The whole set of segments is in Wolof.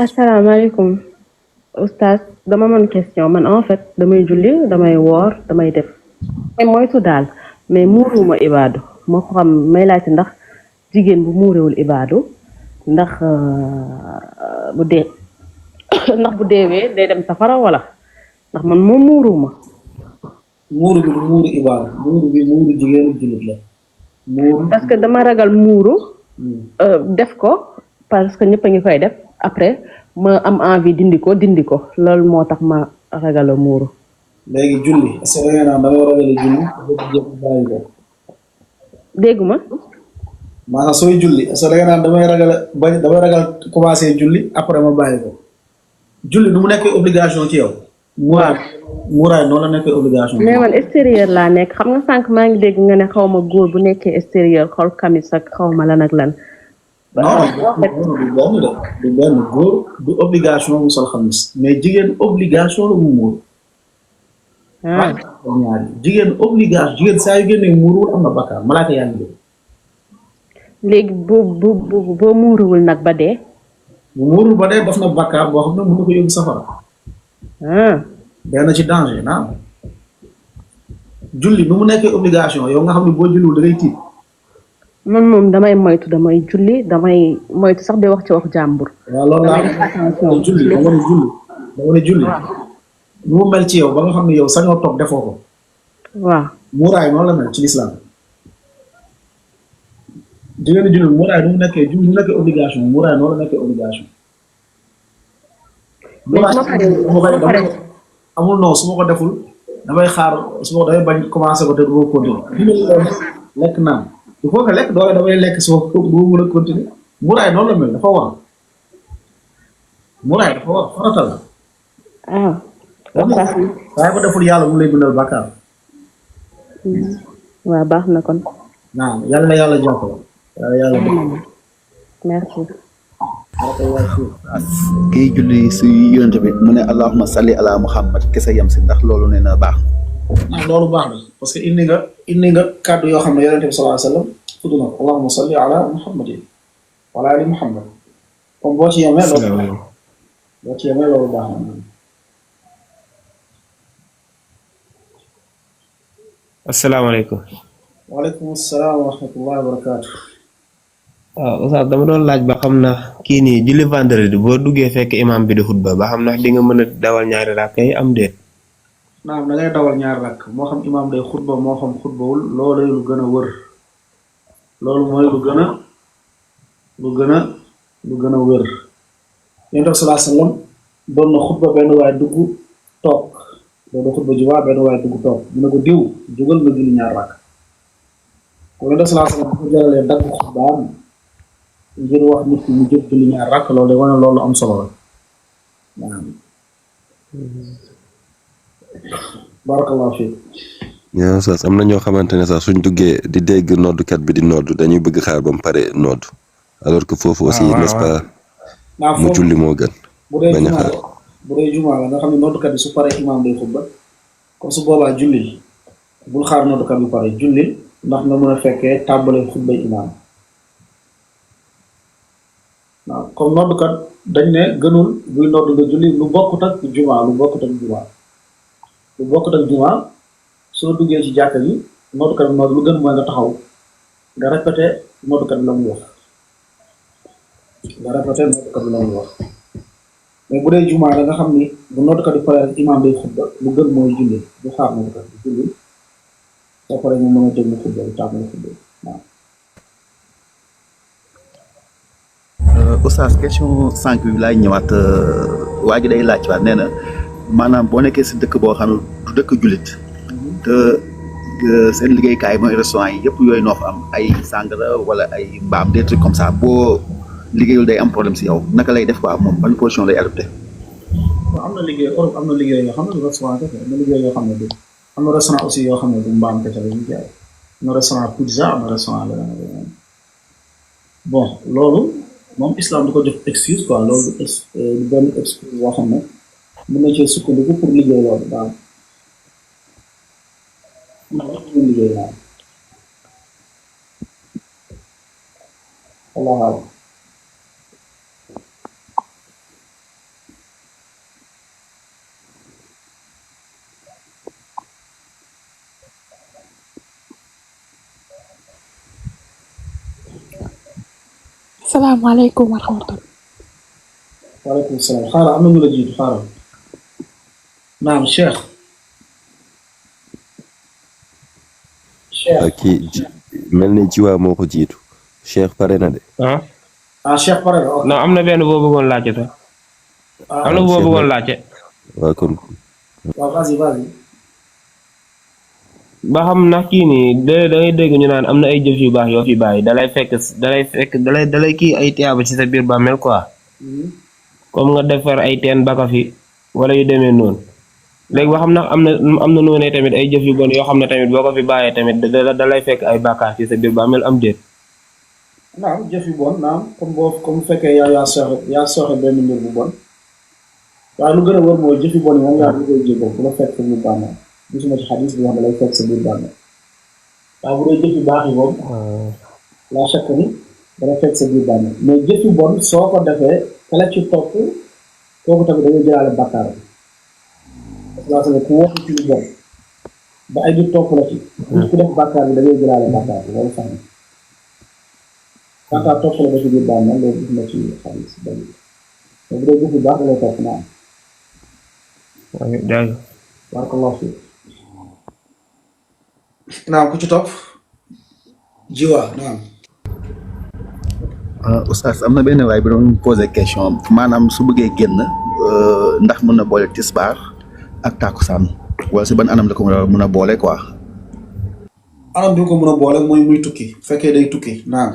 asalaamaaleykum oustaz dama mën question man en fait damay julli damay woor damay def may moytu daal mais muuruwuma ibaadu moo ko xam may laajte ndax jigéen bu muuréwul ibaadu ndax bu dee ndax bu deewee day dem safara wala ndax man moom muuruwuma muuru bi du muuru ibaadu muuru bi muuru jigéenu jullit la muuru parce que dama ragal muuru def ko parce que ñëpp a ngi koy def après ma am envie dindi ko loolu moo tax ma ragal a muuru léegi julli est-ce que da ngeen naan damay ragale julli jëpp bàyyi ko dégguma maanaam sooy julli est-ce que da ngeen naan damay ragal commencé julli après ma bàyyi ko julli nu mu nekkee obligation ci yow muuraay noonu la nekkee obligation mais man extérieur laa nekk xam nga sànq maa ngi dégg nga ne xaw ma góor bu nekkee extérieur xol kamis ak xaw ma lan ak lan non du benn góor du obligation mu sol xamis mais jigéen obligation la mu muur ñaari jigéen obligation jigéen saa yu génnee muuruwul am na bakkaar malaaka yaa ngi léegi boo muuruwul nag ba dee bu muurul ba dee def na bakkaar boo xam ne mën na ko yóbbu safara na ci danger naam julli nu mu nekkee obligation yow nga xam ne boo julliwul da ngay tiit man moom damay moytu damay julli damay moytu sax di wax ci wax jàmbur waaw loolu laa julli dama ne julli nu mu mel ci yow ba nga xam ne yow sañoo toog defoo ko waaw muuraay noonu la mel ci lislaam jigéen julli muuraay nu mu nekkee julli nu mu nekkee obligation muuraay noonu la nekkee obligation amul non su ma ko deful damay xaar su ma damay bañ commencé ko te du ma continuer lekk naan il faut que lekk doole damay lekk su ma du ma mën a continuer muuraay noonu la mel dafa war muuraay dafa war farata la waaye ko deful yàlla mu lay bindal bàkkaar waaw baax na kon naam yàlla yàlla jàppale yàlla merci kii julli si yonent bi mu ne allahumma salli ala muhammad kese yam si ndax loolu nee na baax loolu baax na parce que indi nga kàddu yoo xam ne yonent bi sallallahu alayhi wa sallam tudd na ko allahumma salli ala muhammadin wa ala ali muhammad comme boo ci yemee loolu baax na asalaamaaleykum waaleykum salaam wa rahmatullahi wa barakaatu waaw Oustaz dama doon laaj ba xam na kii nii julli vendredi boo duggee fekk imam bi di xutba ba xam na di nga mën a dawal ñaari rakk yi am déet naam da ngay dawal ñaari rakk moo xam imam day xutba moo xam xutbawul loolu lu gën a wër loolu mooy lu gën a wër yonent bi sallallahu alayhi wa sallam doon na xutba benn waay dugg toog loolu xutba jubaa benn waay dugg toog mu ne ko diw jógal nga julli ñaari rakk ko yonent bi sallallahu alayhi wa sallam bu ko jaralee dagg xutbaam ngir wax nit ki mu jël julli ñaar rakk loolu day wane loolu am solo la waaw barakallahu fiik yaa sax am na ñoo xamante ne sax suñ duggee di dégg noddukat bi di noddu dañuy bëgg xaar ba mu pare noddu alors que foofu aussi n'est-ce pas mu julli moo gën bañ a xaar bu dee jumaa la nga xam ne noddukat bi su paree imaam day xutba comme su boobaa julli bul xaar noddukat bi pare julli ndax nga mën a fekkee tàmbale xutbay imaam waaw comme noddukat dañ ne gënul buy nodd nga julli lu bokkut ak jumaa soo duggee ci jàkka ji noddukat bi nodd lu gën mooy nga taxaw nga répété noddukat bi la muy wax mais bu dee jumaa la nga xam ni bu noddukat bi pare rek imaam day xutba lu gën mooy julli du xaar noddukat bi julli soo paree ñu mën a déglu xutba bi tàmbali xutba waaw Oustaz question sànq bi laay ñëwaat waa ji day laaj waat nee na maanaam boo nekkee si dëkk boo xam ne du dëkk jullit te seen liggéeykaay mooy restaurant yi yëpp yooyu noo fa am ay sàngara wala ay mbaam des trucs comme ça boo liggéeyul day am problème si yow naka lay def quoi moom ban position lay adopté. waaw am na liggéey Europe am na liggéey yoo xam ne du restaurant kese am na liggéey yoo xam ne du am na restaurant aussi yoo xam ne du mbaam kese la ñuy jaay am na restaurant pizza am na restaurant leneen bon loolu. moom islam du ko jox excuse quoi loolu du benn excuse boo xam ne mën na cee sukkandiku pour liggéey loolu daal liggéey daal Allah salaamaaleykum wa rahmatulah. waaleykum salaam xaaral am na ñu la jiitu xaaral naam Cheikh kii mel ni jiwaa moo ko jiitu Cheikh pare na de. Cheikh pare na. non am na benn boo bëggoon laajte sax. am na boo bëggoon laajte. waaw kon. waaw vas-y. ba xam ndax kii nii da ngay dégg ñu naan am na ay jëf yu baax yoo fi bàyyi dalay kii ay tiyaaba ci sa biir bàmmeel quoi. comme nga defar ay teen baka fi wala yu demee noonu. léegi ba xam ndax am na noonu tamit ay jëf yu bon yoo xam ne tamit boo ko fi bàyyee tamit dalay fekk ay bàkkaar ci sa biir bàmmeel am déet. naam jëf yu bon naam comme fekkee yaa soxe benn mbir bu bon waaye lu gën a wër mooy jëf yu bon yi moom yaa ngi koy jéego bu la fekk sa biir bàmmeel gisuma ci xadis bi nga xam ne lay fekk sa biir bàmmeel waaye bu dee jëf yu baax yi moom laa chaque ni dana fekk sa biir bàmmeel mais jëf yu bon soo ko defee kala ci topp kooku tamit da ngay jëlaale bàkkaar bi parce que ku wax ci lu bon ba ay di topp la ci ku def bàkkaar bi da ngay jëlaale bàkkaar bi loolu sax na bàkkaar topp la ba ci biir bàmmeel loolu gis na ci xadis bari mais bu dee jëf yu baax da lay topp naam barakallahu fi naam ku ci topp jiwa naam Oustaz am na benn waay bi doon posé question maanaam su bëggee génn ndax mën na boole tisbaar ak takkusaan wala si ban anam la ko mën a boole quoi. anam bi ko mën a boole mooy muy tukki fekkee day tukki naam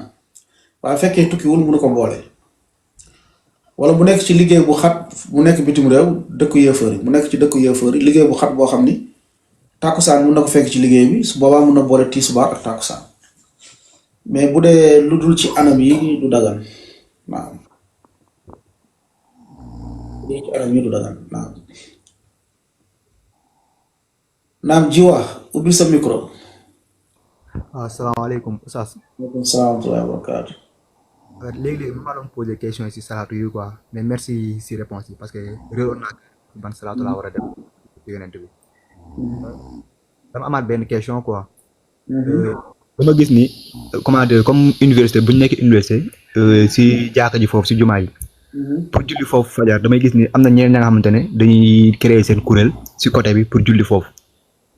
waaye fekkee tukki wul mën ko boole wala bu nekk ci liggéey bu xat bu nekk bitim réew dëkku yéefar bu nekk ci dëkku yéefar liggéey bu xat boo xam ni takkusaan mën na ko fekk ci liggéey bi su boobaa mën na boole tisbaar ak takkusaan mais bu dee lu dul ci anam yi du dagan naam bu dee ci anam yi du dagan naam jiwa ubbi sa micro. asalaamaaleykum Oustaz. waaleykum salaam wa rahmatulah. léegi ma doon posé question si salaatu yi quoi mais merci si réponse yi parce que réeroon naa ban salaatu laa war a def ci yonent bi. dama amaat benn question quoi. dama gis ni comment dire comme université bu ñu nekk université si jaaka ji foofu si jumaa yi. pour julli foofu fajar damay gis ni am na ñeneen ña nga xamante ne dañuy créer seen kuréel si côté bi pour julli foofu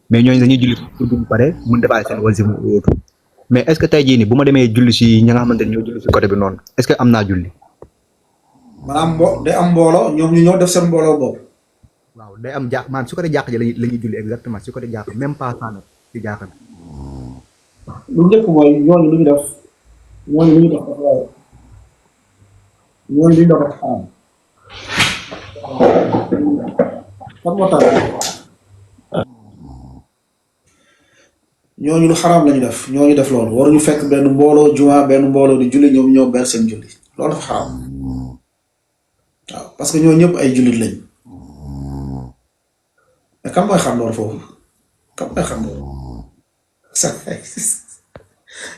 mais ñooñu dañuy julli pour bu pare mun defaale seen wasifa wóotu mais est-ce que tey jii nii bu ma demee julli si ña nga xamante ne ñoo julli si côté bi noonu est-ce que am naa julli. maanaam day am mbooloo ñoom ñu ñoo def seen mbooloo boobu. waaw day am jàq maanaam su côté jàq ji la ñuy julli exactement si côté jàq même pas ça si jàq bi. lu njëkk mooy ñooñu lu ñu def dafa xaram kan moo tax ñooñu lu xaram lañu def ñooñu def loolu waruñu fekk benn mbooloo juma benn mbooloo di julli ñoom ñoo ber seen julli loolu dafa xaram waaw parce que ñoo ñëpp ay jullit lañ mais kan mooy xam loolu foofu kan mooy xam loolu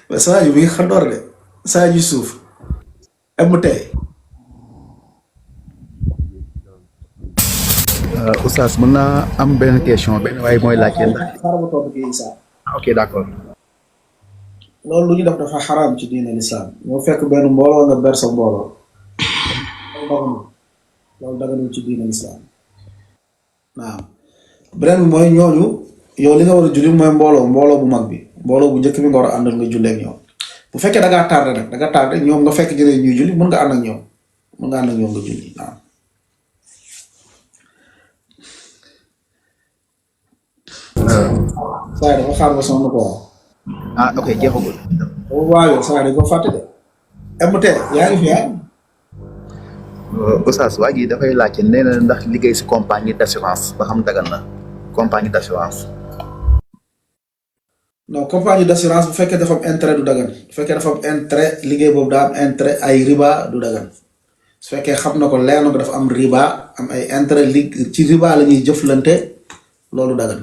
mais saa yu bi nga xam door de saa yu suuf am mu tey. Oustaz mën naa am benn question benn waaye mooy laajte ndax. xaaral ma tontu kii Issa. ok d'accord. loolu lu ñu def dafa xaraam ci diine l'islam ñoo fekk benn mbooloo nga ber sa mbooloo loolu daganul ci diine l'islam naam beneen bi mooy ñooñu yow li nga war a julli mooy mbooloo bu mag bi mbooloo bu njëkk bi nga war a àndal nga jullee ak ñoom bu fekkee da ngaa tardé nag ñoom nga fekk jëlee ñuy julli mën nga ànd ak ñoom nga julli naam. saa yi dafa xaar ba sonn ko ok jeexagul. waaw saa yi dañ ko fàtte de. MT yaa ngi fi Oustaz waa ji dafay laajte nee na ndax liggéey si compagnie d'assurance ba xam dagan na compagnie d'assurance. non compagnie d'assurance bu fekkee dafa am intérêt du dagan bu fekkee dafa am intérêt liggéey boobu daa am intérêt ay riba du dagan su fekkee xam na ko leer na ko dafa am riba am ay intérêt ci riba la ñuy jëflante loolu dagan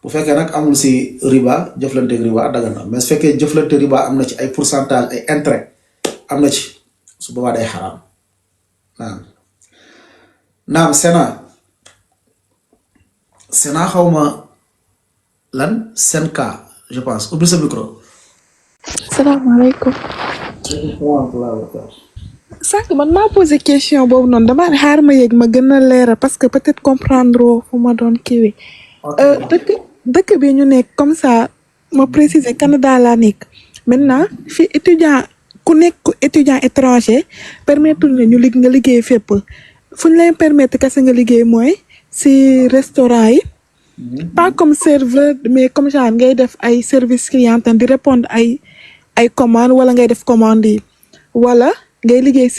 bu fekkee nag amul si riba jëflante riba dagan na mais su fekkee jëflante riba am na ci ay pourcentage ay intérêt am na ci su boobaa day xaraam naam Sénat xawma lan Senka je pense ubbi sa micro. salaamaaleykum. sànq man maa posé question boobu noonu dama ne xaar ma yegg ma gën a leeral parce que peut-être comprendre fu ma doon kiiwee. dëkk bi ñu nekk comme ça ma préciser Canada laa nekk maintenant fi étudiant ku nekk étudiant étranger permettre ñu nga liggéey fépp fu ñu lay permettre kese nga liggéey mooy si restaurant yi. pas comme serveur mais comme genre ngay def ay service client di répondre ay commande wala ngay def commande yi wala ngay liggéey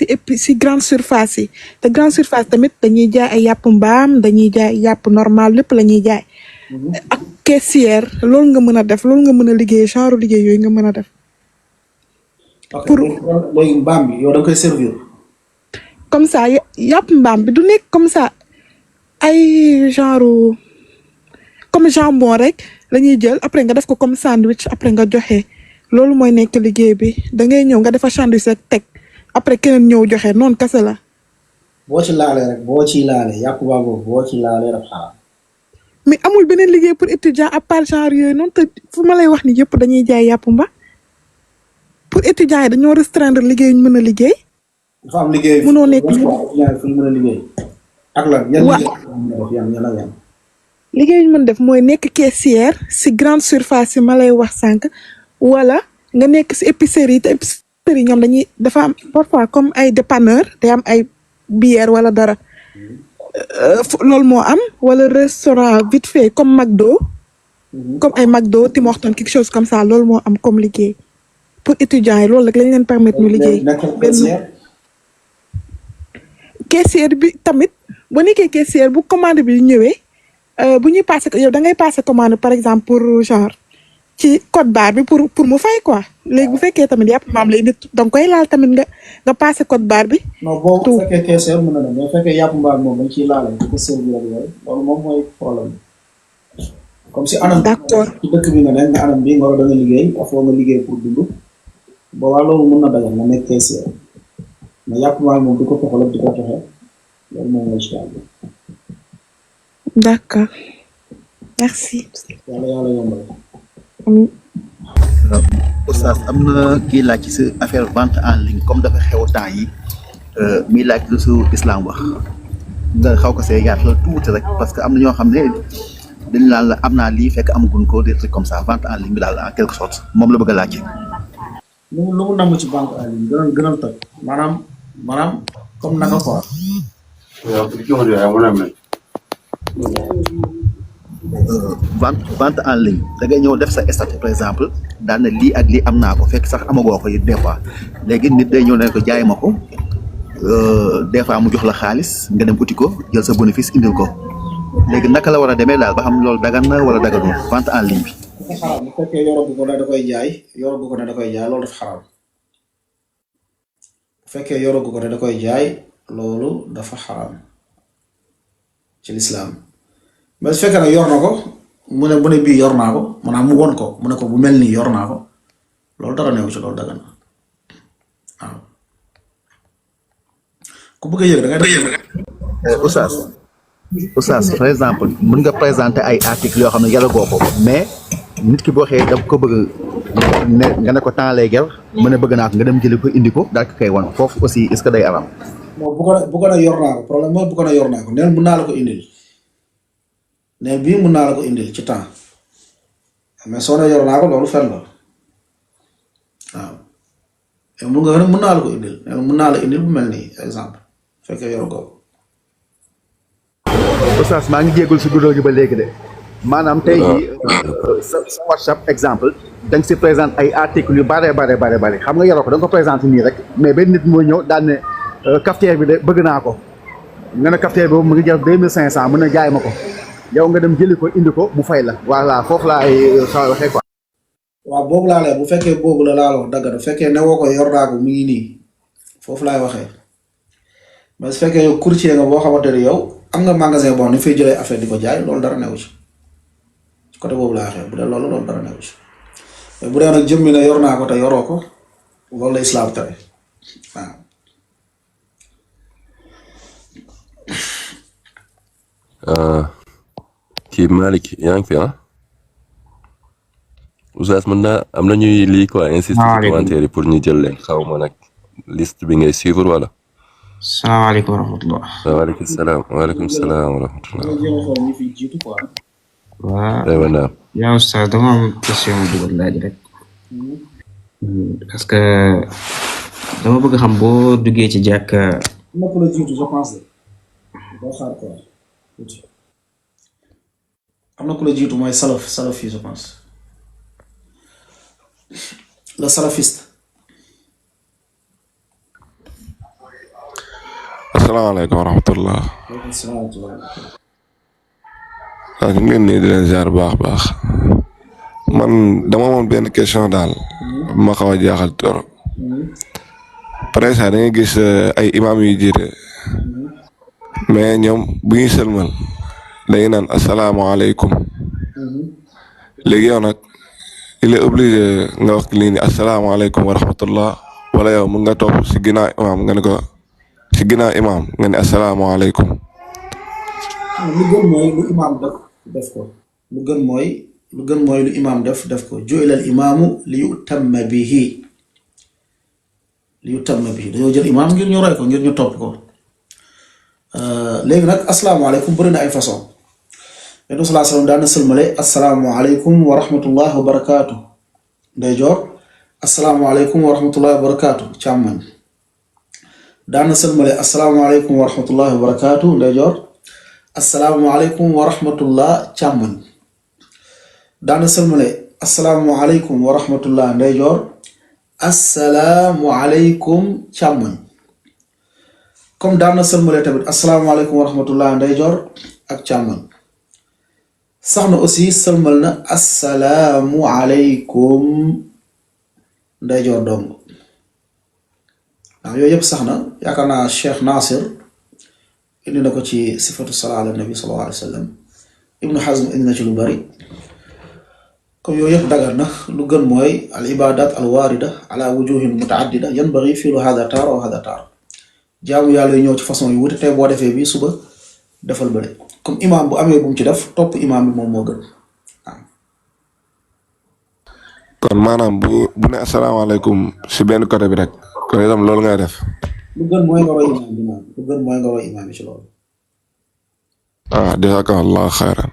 si grande surface yi te grande surface tamit dañuy jaay ay yàpp mbaam dañuy jaay yàpp normal lépp la ñuy jaay ak caissière loolu nga mën a def loolu nga mën a liggéey genre liggéey yooyu nga mën a def pour léegi mbaam bi yow da nga koy servir comme ça yàpp mbaam bi du nekk comme ça ay genre comme jambon rek la ñuy jël après nga def ko comme sandwich après nga joxe loolu mooy nekk liggéey bi da ngay ñëw nga defa sandwich rek teg après keneen ñëw joxe noonu kese la. boo ci laalee rek boo ciy laalee yàpp baa boobu boo ci laalee rek xaar. mais amul beneen liggéey pour étudiant à part genre yooyu noonu te fu ma lay wax ni yëpp dañuy jaay yàpp mba pour étudiant yi dañoo restreindre liggéey yu ñu mën a liggéey. dafa am liggéey mënoo nekk fu ñu mën a liggéey. ak lan yan liggéey liggéey yu ñu mën def mooy nekk caissière si grande surface yi ma lay wax sànq wala nga nekk si épicerie te épicerie ñoom dañuy dafa am parfois comme ay dépanneur day am ay bière wala dara loolu moo am wala restaurant vite fait comme McDo comme ay McDo Tim Hortons quelque chose comme ça loolu moo am comme liggéey pour étudiants yi loolu rek lañ leen permettre ñu liggéey. caissière bi tamit boo nekkee caissière bu commande bi ñëwee. bu ñuy passé yow da ngay passé commande par exemple pour genre ci code barre bi pour mu fay quoi léegi bu fekkee tamit yàpp maam lay nit danga koy laal tamit nga passé code barre bi. non boo fekkee caissière mën na dem mais fekkee yàpp mbaam moom dañ ciy laale di ko servir ak yooyu loolu moom mooy problème comme si anam. d'accord ci dëkk bi nga nekk nga anam bi nga war a da nga liggéey afoo nga liggéey pour dund boobaa loolu mën na dagal nga nekk caissière mais yàpp mbaam moom di ko toxal di ko joxe loolu moom mooy ci àll. D'accord. Merci. yàlla yombal. Oustaz am na kii laaj ci sa affaire vente en ligne comme dafa xew temps yi muy laaj lu su islam wax nga xaw ko see yaatal tuuti rek parce que am na ñoo xam ne dañu naan la am naa lii fekk amaguñ ko des trucs comme ça vente en ligne bi daal en quelque sorte moom la bëgg a laajte. lu mu namm ci vente en ligne gënal toj maanaam comme naka quoi. vente en ligne da ngay ñëw def sa statut par exemple daal ne lii ak lii am naa ko fekk sax amagoo ko it des fois léegi nit day ñëw ne ko jaay ma ko des fois mu jox la xaalis nga dem uti ko jël sa bénéfice indil ko léegi naka la war a demee daal ba xam loolu dagan na wala daganul vente en ligne bi. dafa xaraam bu fekkee yorobu ko ne da koy jaay yorobu ko ne da koy jaay loolu dafa xaraam bu fekkee yorobu ko ne da koy jaay loolu dafa xaraam ci lislaam mais su fekkee ne yor na ko mu ne bii yor naa ko maanaam mu won ko mu ne ko bu mel nii yor naa ko loolu dara neew ci loolu dagan na waaw ku bëgg a yëg da ngay def. Oustaz par exemple mën nga présenter ay articles yoo xam ne yàlla goo ko mais nit ki boo xëyee da ko bëgg ne nga ne ko temps lay ger mu ne bëgg naa ko nga dem jëli ko indi ko daal ko koy wan foofu aussi est-ce que day aram. bon bu ko ne yor naa ko problème mooy bu ko ne yor naa ko neen mën naa la ko indil ne bii mën naa la ko indil ci temps mais soo ne yor naa ko loolu fen la waaw mun nga ne mën naa la ko indil ne mën naa la indil bu mel nii exemple fekkee yor ko. Oustaz maa ngi jéegul si guddal gi ba léegi de maanaam tey jii sa WhatsApp exemple da nga si présente ay articles yu bare xam nga yoroo ko da nga ko présenté nii rek mais benn nit mooy ñëw daal ne cafetière bi de bëgg naa ko nga ne cafetière boobu mu ngi jar 2500 mën na jaay ma ko yow nga dem jëli ko indi ko mu fay la voilà foofu laay xaw waxee quoi. waaw boobu laa lay bu fekkee boobu la laa wax dagg bu fekkee ne woo ko yor naa ko mu ngi nii foofu laay waxee mais su fekkee yow courtier nga boo xamante ne yow am nga magasin boo xam ne fay jëlee affaire di ko jaay loolu dara newu ci côté boobu laa waxee bu dee loolu dara newu ci mais bu dee nag jëmmi ne yor naa ko te yoroo ko loolu la islam tere waaw. kii Malick yaa ngi fi ah Oustaz mën naa am na ñuy lii quoi insister ci salaamaaleykum commentaire yi pour ñu jël leen xaw ma nag liste bi ngay suivre wala. salaamaaleykum wa rahmatullah. waaleykum salaam waaleykum salaam wa rahmatullah. waaw yaa Oustaz dama am question bu bëgg laaj rek parce que dama bëgg xam boo duggee ci jàkka. am na ku la jiitu mooy salafi je pense le salafiste. asalaamaaleykum wa rahmatullah. waaw ñu ngi leen di leen ziar bu baax man dama amoon benn question daal ma xaw a jaaxal trop après ça da ngay gis ay imam yu jiite mais ñoom bu ñuy sëlmal dañuy naan asalaamaaleykum léegi yow nag il est obligé nga wax lii ni asalaamaaleykum wa rahmatullah wala yow mun nga topp si ginnaaw imam nga ne ko si ginnaaw imam nga ne asalaamaaleykum. lu gën mooy lu imam def ko lu gën mooy lu imam def ko ju'ila al imaamu li yutamma bihi dañoo jël imam ngir ñu roy ko ngir ñu topp ko léegi nag asalaamaaleykum bëri na ay façon yonent bi sallallahu alayhi wa sallam daan na sëlmale asalaamaaleykum wa rahmatullahi wa barakaatu ndeyjoor asalaamaaleykum wa rahmatullahi wa barakaatu càmmoñ daan na sëlmale asalaamaaleykum wa rahmatullahi wa barakaatu ndeyjoor asalaamaaleykum wa rahmatullah càmmoñ daan na sëlmale asalaamaaleykum wa rahmatullah ndeyjoor asalaamualeykum càmmoñ comme daan na sëlmale tamit asalaamaaleykum wa rahmatullah ndeyjoor ak càmmoñ sax na aussi sëlmal na asalaamualeykum ndeyjoor dong ndax yooyu yëpp sax na yaakaar naa Cheikh Nasir indi na ko ci sifatu salaa ala nabi sallallahu alayhi wa sallam Ibnu Hazm indi na ci lu bari comme yooyu yëpp dagar na lu gën mooy al ibadat al warida ala wujuhin mutaaddida yanbaghi fi'lu hada taar wa hada taar jaamu yàlla yu ñëw ci façon yu wuute tey boo defee bii suba defal bële comme imam bu amee bu mu ci def topp imam bi moom moo gën waaw. kon maanaam bu ne asalaamaaleykum si benn côté bi rek kon itam loolu ngay def. lu gën mooy nga roy imam bi moom lu gën mooy nga roy imam bi ci loolu. jazakallahu xayran.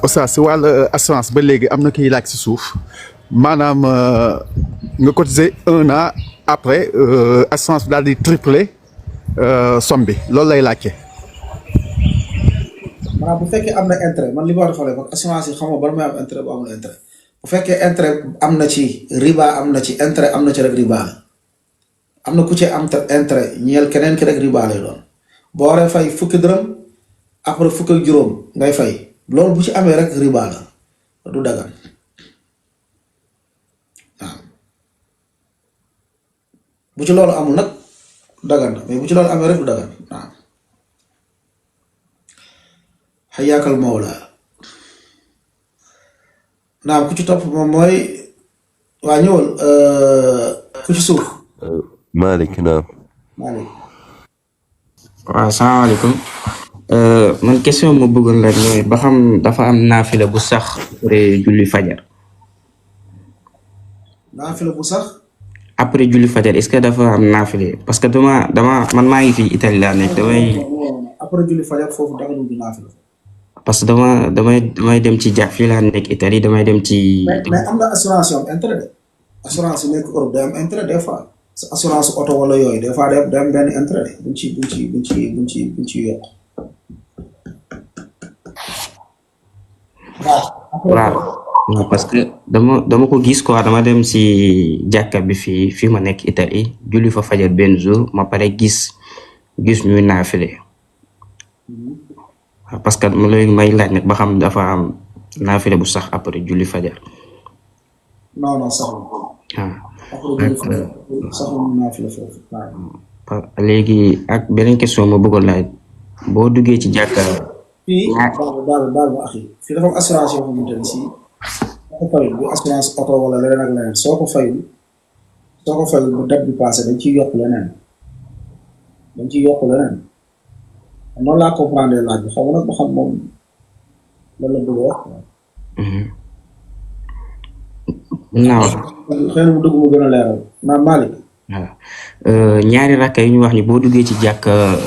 Oustaz si wàllu assurance ba léegi am na kiy laaj si suuf maanaam nga cotiser 1 an après assurance bi daal di tripler somme bi loolu lay laajte. maanaam bu fekkee am na intérêt man li ma war a xoolee parce que assurance yi xam nga bala may am intérêt bu amul intérêt bu fekkee intérêt am na ci riba am na ci intérêt am na ci rek riba la am na ku ci am intérêt ñeel keneen ki rek riba lay doon boo waree fay fukki dërëm après fukk ak juróom ngay fay loolu bu ci amee rek riba la du dagan waaw bu ci loolu amul nag dagan na mais bu ci loolu amee rek du dagan waaw xayaakal mawla naam ku ci topp moom mooy waa ñëwal ku ci suuf Malick naam. Malick waaw salaamaaleykum man question mo bëggoon laaj mooy ba xam dafa am naafila bu sax après julli fajar. naafila bu sax. après julli fajar est-ce que dafa am naafila parce que dama man maa ngi fi Italie laa nekk damay. après julli fajar foofu danga dugg naafila. parce que damay dem ci jàpp fii laa nekk Italie damay dem ci. mais am na assurance yu am intérêt de assurance yu nekk Europe day am intérêt des fois sa assurance oto wala yooyu des fois day am benn intérêt buñ ci yokk. waaw parce que dama ko gis quoi dama dem si jàkka bi fii ma nekk Italie julli fa fajar benn jour ma pare gis ñuy naafile parce que léegi may laaj nag ba xam dafa am naafile bu sax après julli fajar. non saxul. saxul naafile foofu. léegi ak beneen question ma bëggoon laaj boo duggee ci jàkka. fii baal ma axi fii dafa am assurance yoo xamante ne si soo ko fayul bu assurance oto wala leneen ak leneen soo ko fayul bu date bi passé dañ ciy yokk leneen noonu laa comprendre laaj bi xaw ma nag ba xam moom lan la bëgg wax naa wax xëy na mu dugg mu gën a leeral maam Malick. waaw ñaari rakka yi ñu wax ni boo duggee ci jàkk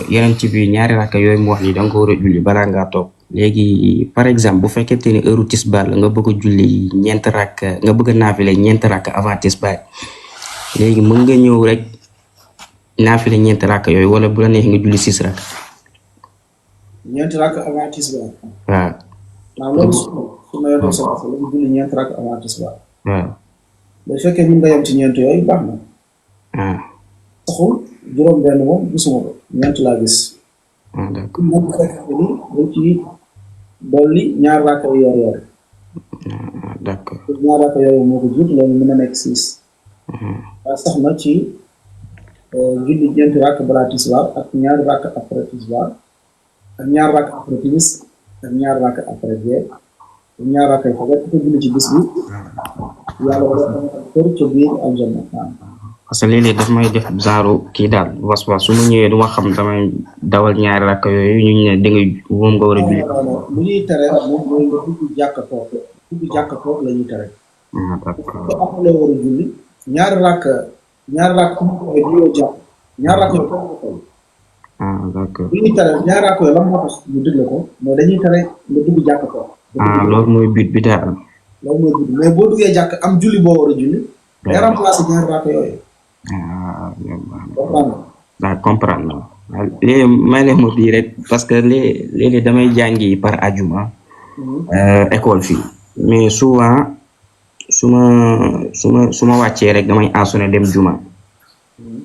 yeneen ci bi ñaari rakka yooyu mu wax ni da nga ko war a julli balaa ngaa toog léegi par exemple bu fekkente ni heure tisbaar la nga bëgg a julli ñeent rakk nga bëgg a naafile ñeent rakk avant tisbaar léegi mën nga ñëw rek naafile ñeent rakk yooyu wala bu la neex nga julli 6 rakk. ñeent rakk avant tisbaar. waaw. waaw loolu su ma yoroon sa bopp la mu julli ñeent rakk avant tisbaar. waaw. bu fekkee mën nga yem ci ñeent yooyu baax na. taxul juróom-benn moom gisuma ko ñeent laa gis. d'accord moom bu fekkee ni dañ ci dolli ñaar rakk yu yor-yor. d'accord ñaar rakk yooyu moo ko jiitu loolu mën na nekk 6. waaye sax na ci julli ñeenti rakk balaa tisbaar ak ñaari rakk après tisbaar ak ñaar rakk après timis ak ñaar rakk après gee ak ñaar rakk yi fajar ku ko julli ci bis bi yàlla wala kër ca biir aljanna. parce que léeg-léeg daf may def genre kii daal was su ma ñëwee du ma xam damay dawal ñaari rakk yooyu ñu ne da ngay moom nga war a julli. lu ñuy tere moom mooy nga dugg jàkka toog la ñuy tere. d'accord ko am loo war a julli ñaari rakk mu ko waxee du yoo jàpp ñaari rakk yooyu ko xool. d'accord lu ñuy tere ñaari rakk yooyu lan moo tax ñu digle ko mooy dañuy tere nga dugg jàkka toog. loolu mooy but bi daal. loolu mooy but mais boo duggee jàkk am julli boo war a julli. nga remplacer ñaari rakk yooyu. comprendre na léegi may leen ma bii rek parce que léegi damay jàngi par ajuma école fii mais souvent su ma wàccee rek damay assoné dem juma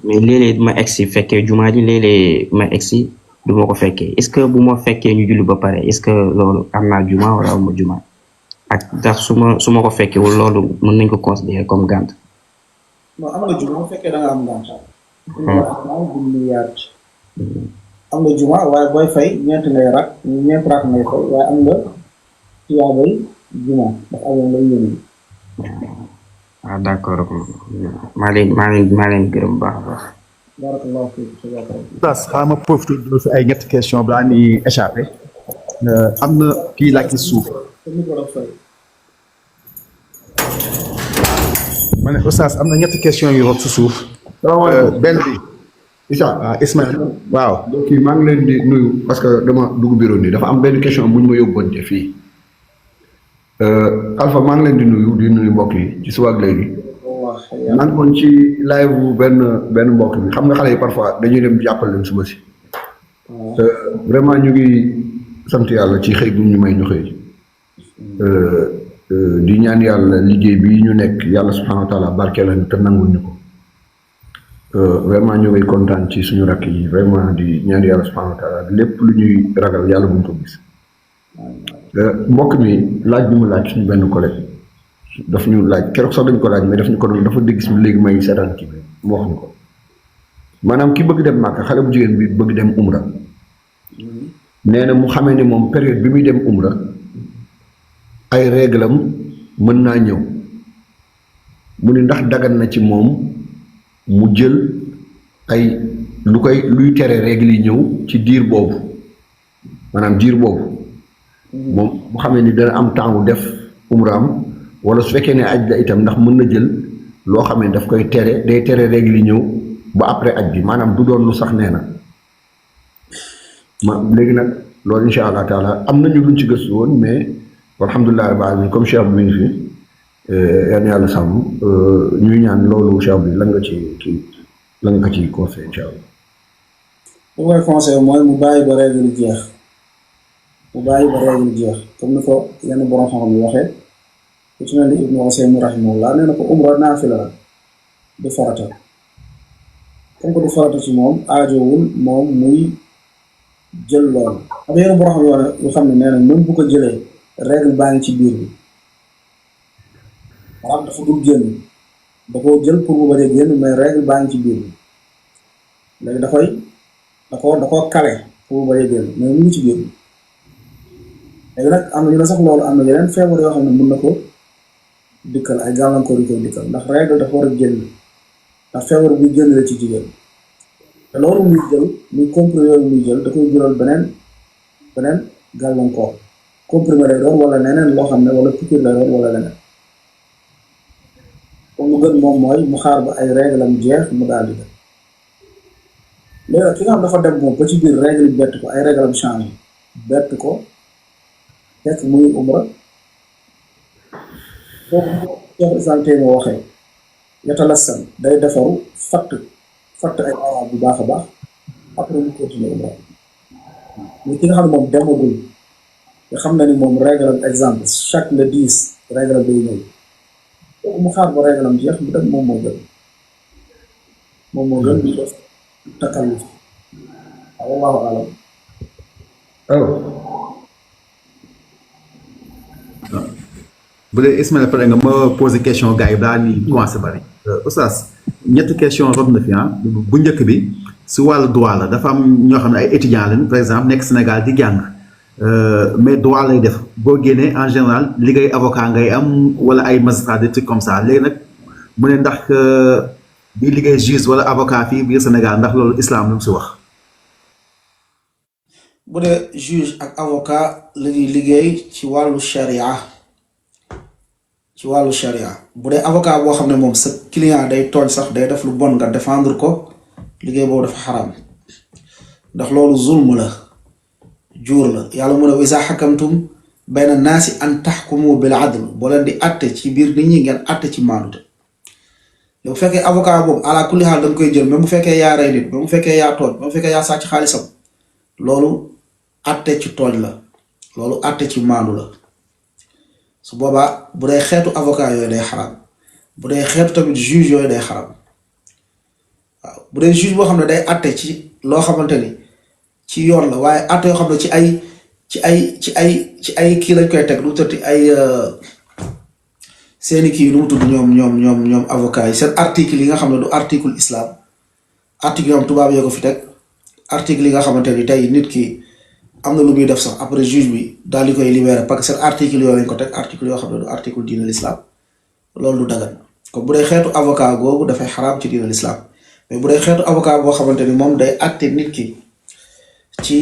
mais léeg-léeg ma egsi fekkee juma ji léeg-léeg ma egsi du ma ko fekkee est-ce que bu ma fekkee ñu julli ba pare est-ce que loolu am naa juma wala am ma juma ak ndax su ma ko fekkewul loolu mën nañ ko considérer comme gànt. non am nga juma bu fekkee da nga am ngànt. am nga juma waaye booy fay ñeent rakk ngay fay waaye am nga tiyaabay juma ndax amoon nga yéene. d'accord maa leen gërëm baax a baax. barakallahu fiik. xaaral ma profité de fi ay ñetti question balaa ñuy échappé am na kii laaj ci suuf. ma ne Oustaz am na ñetti question yu rot ci suuf. benn bi. Issa Ismaël waaw. donc maa ngi leen di nuyu parce que dama dugg bureau nii dafa am benn question bu ñu ma yóbbante fii Alpha maa ngi leen di nuyu mbokk yi ci suba ak léegi. maa ngi woon ci live bu benn mbokk bi xam nga xale yi parfois dañuy dem jàppal leen suba si. vraiment ñu ngi sant yàlla ci xëy bu ñu may ñu xëy. di ñaan yàlla liggéey bi ñu nekk yàlla subhanahu wa taala barkeelal te nangul ñu ko. vraiment ñu ngi kontaan ci suñu rakk yi vraiment di ñaan yàlla subhanahu wa taala lépp lu ñuy ragal yàlla buñ ko gis. mbokk mi laaj bi mu laaj suñu benn collègue daf ñu laaj keroog sax dañ ko laaj mais daf ñu ko doon dafa dégg si léegi may seetaan kii bi mu wax ñu ko maanaam ki bëgg dem Màkka xale bu jigéen bi bëgg dem Umra nee na mu xamee ni moom période bi muy dem Umra ay réglam mën naa ñëw mu ni ndax dagan na ci moom mu jël ay luy tere règle yi ñëw ci diir boobu maanaam diir boobu moom mu xamee ni dana am temps wu def umraam wala su fekkee ne aj la itam ndax mën na jël loo xam ne daf koy tere day tere règle yi ñëw ba après aj bi maanaam du doon lu sax nee na léegi nag loolu incha allah taala am nañu luñ ci gëstu woon mais alhamdulilah rabbil alamin comme cheikh bi mi ngi fi yal na yàlla sàmm ñuy ñaan loolu cheikh bi lan nga ko ci conseil incha allah. li may conseil mooy mu bàyyi ba règle jeex comme ni ko yenn borom xam-xam yi waxee ku ci mel ni Ibnu Usaymin rahimahullah nee na ko umra naafila la du farata comme que du farata ci moom aajowul moom muy jël loolu am yenn borom xam yoo xam ne nee na même bu ko jëlee règle baa ngi ci biir bi maanaam dafa dul génn da koo jël pour mu bañ a génn mais règle baa ngi ci biir bi léegi da koo kale pour mu bañ a génn mais mu ngi ci biir bi léegi nag am na ñu ne sax loolu am na yeneen feebar yoo xam ne mën na ko dikkal ay gàllankoor yu koy dikkal ndax règle dafa war a génn ndax feebar buy génn la ci jigéen te loolu muy jël muy comprimé yooyu muy jël da koy jural beneen gàllankoor comprimé lay doon wala leneen loo xam ne wala piqûre lay doon wala leneen kon mu gën moom mooy mu xaar ba ay règle am jeex mu daal di dem léegi ki nga xam dafa dem moom ba ci biir règle yi bett ko ay règle am changé bett ko fekk muy umra foofu Cheikh Islam tey moo waxee yatalassan day defaru fatt ay awra bu baax a baax après mu continuer umra mais ki nga xam ne moom demagul nga xam na ni moom règle am exemple chaque le 10 règle am day ñëw kooku mu xaar ba règle am jeex mu dem moom moo gën di def takalluf wallahu alam bu dee Ismaël pare nga ma posé question gars yi daa ni commencé bari oustaz ñetti question rob na fi bu njëkk bi si wàllu droit la dafa am ñoo xam ne ay étudiants lañ par exemple nekk Sénégal di jàng mais droit lay def boo génnee en général liggéey avocat ngay am wala ay magistrat des trucs comme ça léegi nag mu ne ndax di liggéey juge wala avocat fii biir Sénégal ndax loolu islam lu mu si wax. bu dee juge ak avocat la ñuy liggéey ci wàllu sharia bu dee avocat boo xam ne moom sa client day tooñ sax day def lu bon nga défendre ko liggéey boobu dafa xaraam ndax loolu zulm la juur la yàlla mu ne wa izaa xakamtum bayna naasi an taxkumu bil adl boo leen di atte ci biir nit ñi ngeen atte ci maanute bu fekkee avocat boobu ala kulli xaal da nga koy jël même bu fekkee yaa rey nit même bu fekkee yaa tooñ même bu fekkee yaa sàcc xaalisam loolu atte ci tooñ la loolu atte ci maandu la su boobaa bu dee xeetu avocat yooyu day xaraam bu dee xeetu tamit juge yooyu day xaraam waaw bu dee juge boo xam ne day atte ci loo xamante ni ci yoon la waaye atte yoo xam ne ci ay kii lañ koy teg lu tëtti ay seeni kii nu mu tudd ñoom avocat yi seen article yi nga xam ne du article islam article yoo xam tubaab yoo ko fi teg article yi nga xamante ni tey nit ki am na lu muy def sax après juge bi daal di koy libéré parce que seen article yooyu lañ ko teg article yoo xam ne du article diine l'islam loolu du dagan kon bu dee xeetu avocat googu dafay xaraam ci diine l'islam mais bu dee xeetu avocat boo xamante ni moom day atte nit ki ci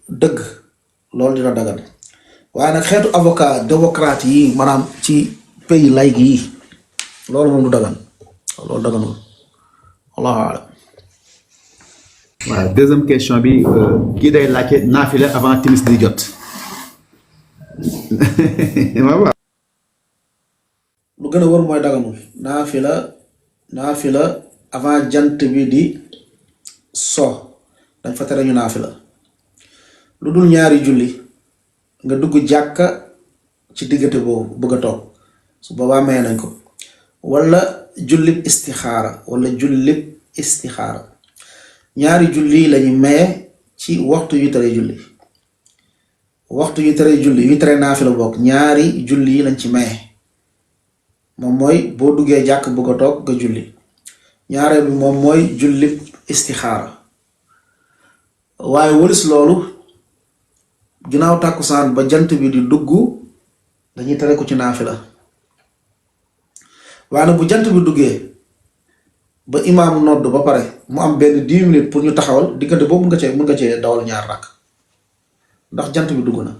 dëgg loolu dina dagan waaye nag xeetu avocat démocrate yi maanaam ci pays laïque yi loolu moom du dagan loolu daganul wallahu alam waaw deuxième question bi kii day laajte naafila avant timis di jot waaw lu gën a wër mooy daganul naafila avant jant bi di so dañ fa tere ñu naafila lu dul ñaari julli nga dugg jàkka ci diggante boobu bëgg a toog su boobaa may nañ ko wala jullib istixaara ñaari julli lañu maye ci waxtu yu tere julli yu tere naafila bokk ñaari julli yi lañ ci maye moom mooy boo duggee jàkk bëgg a toog nga julli ñaareel bi moom mooy jullib istixaara waaye wëlis loolu ginnaaw tàkkusaan ba jant bi di dugg dañuy tere ko ci naafila waaye nag bu jant bi duggee ba imaam nodd ba pare mu am benn 10 minutes pour ñu taxawal diggante boobu mën nga cee dawal ñaar rakk ndax jant bi dugg na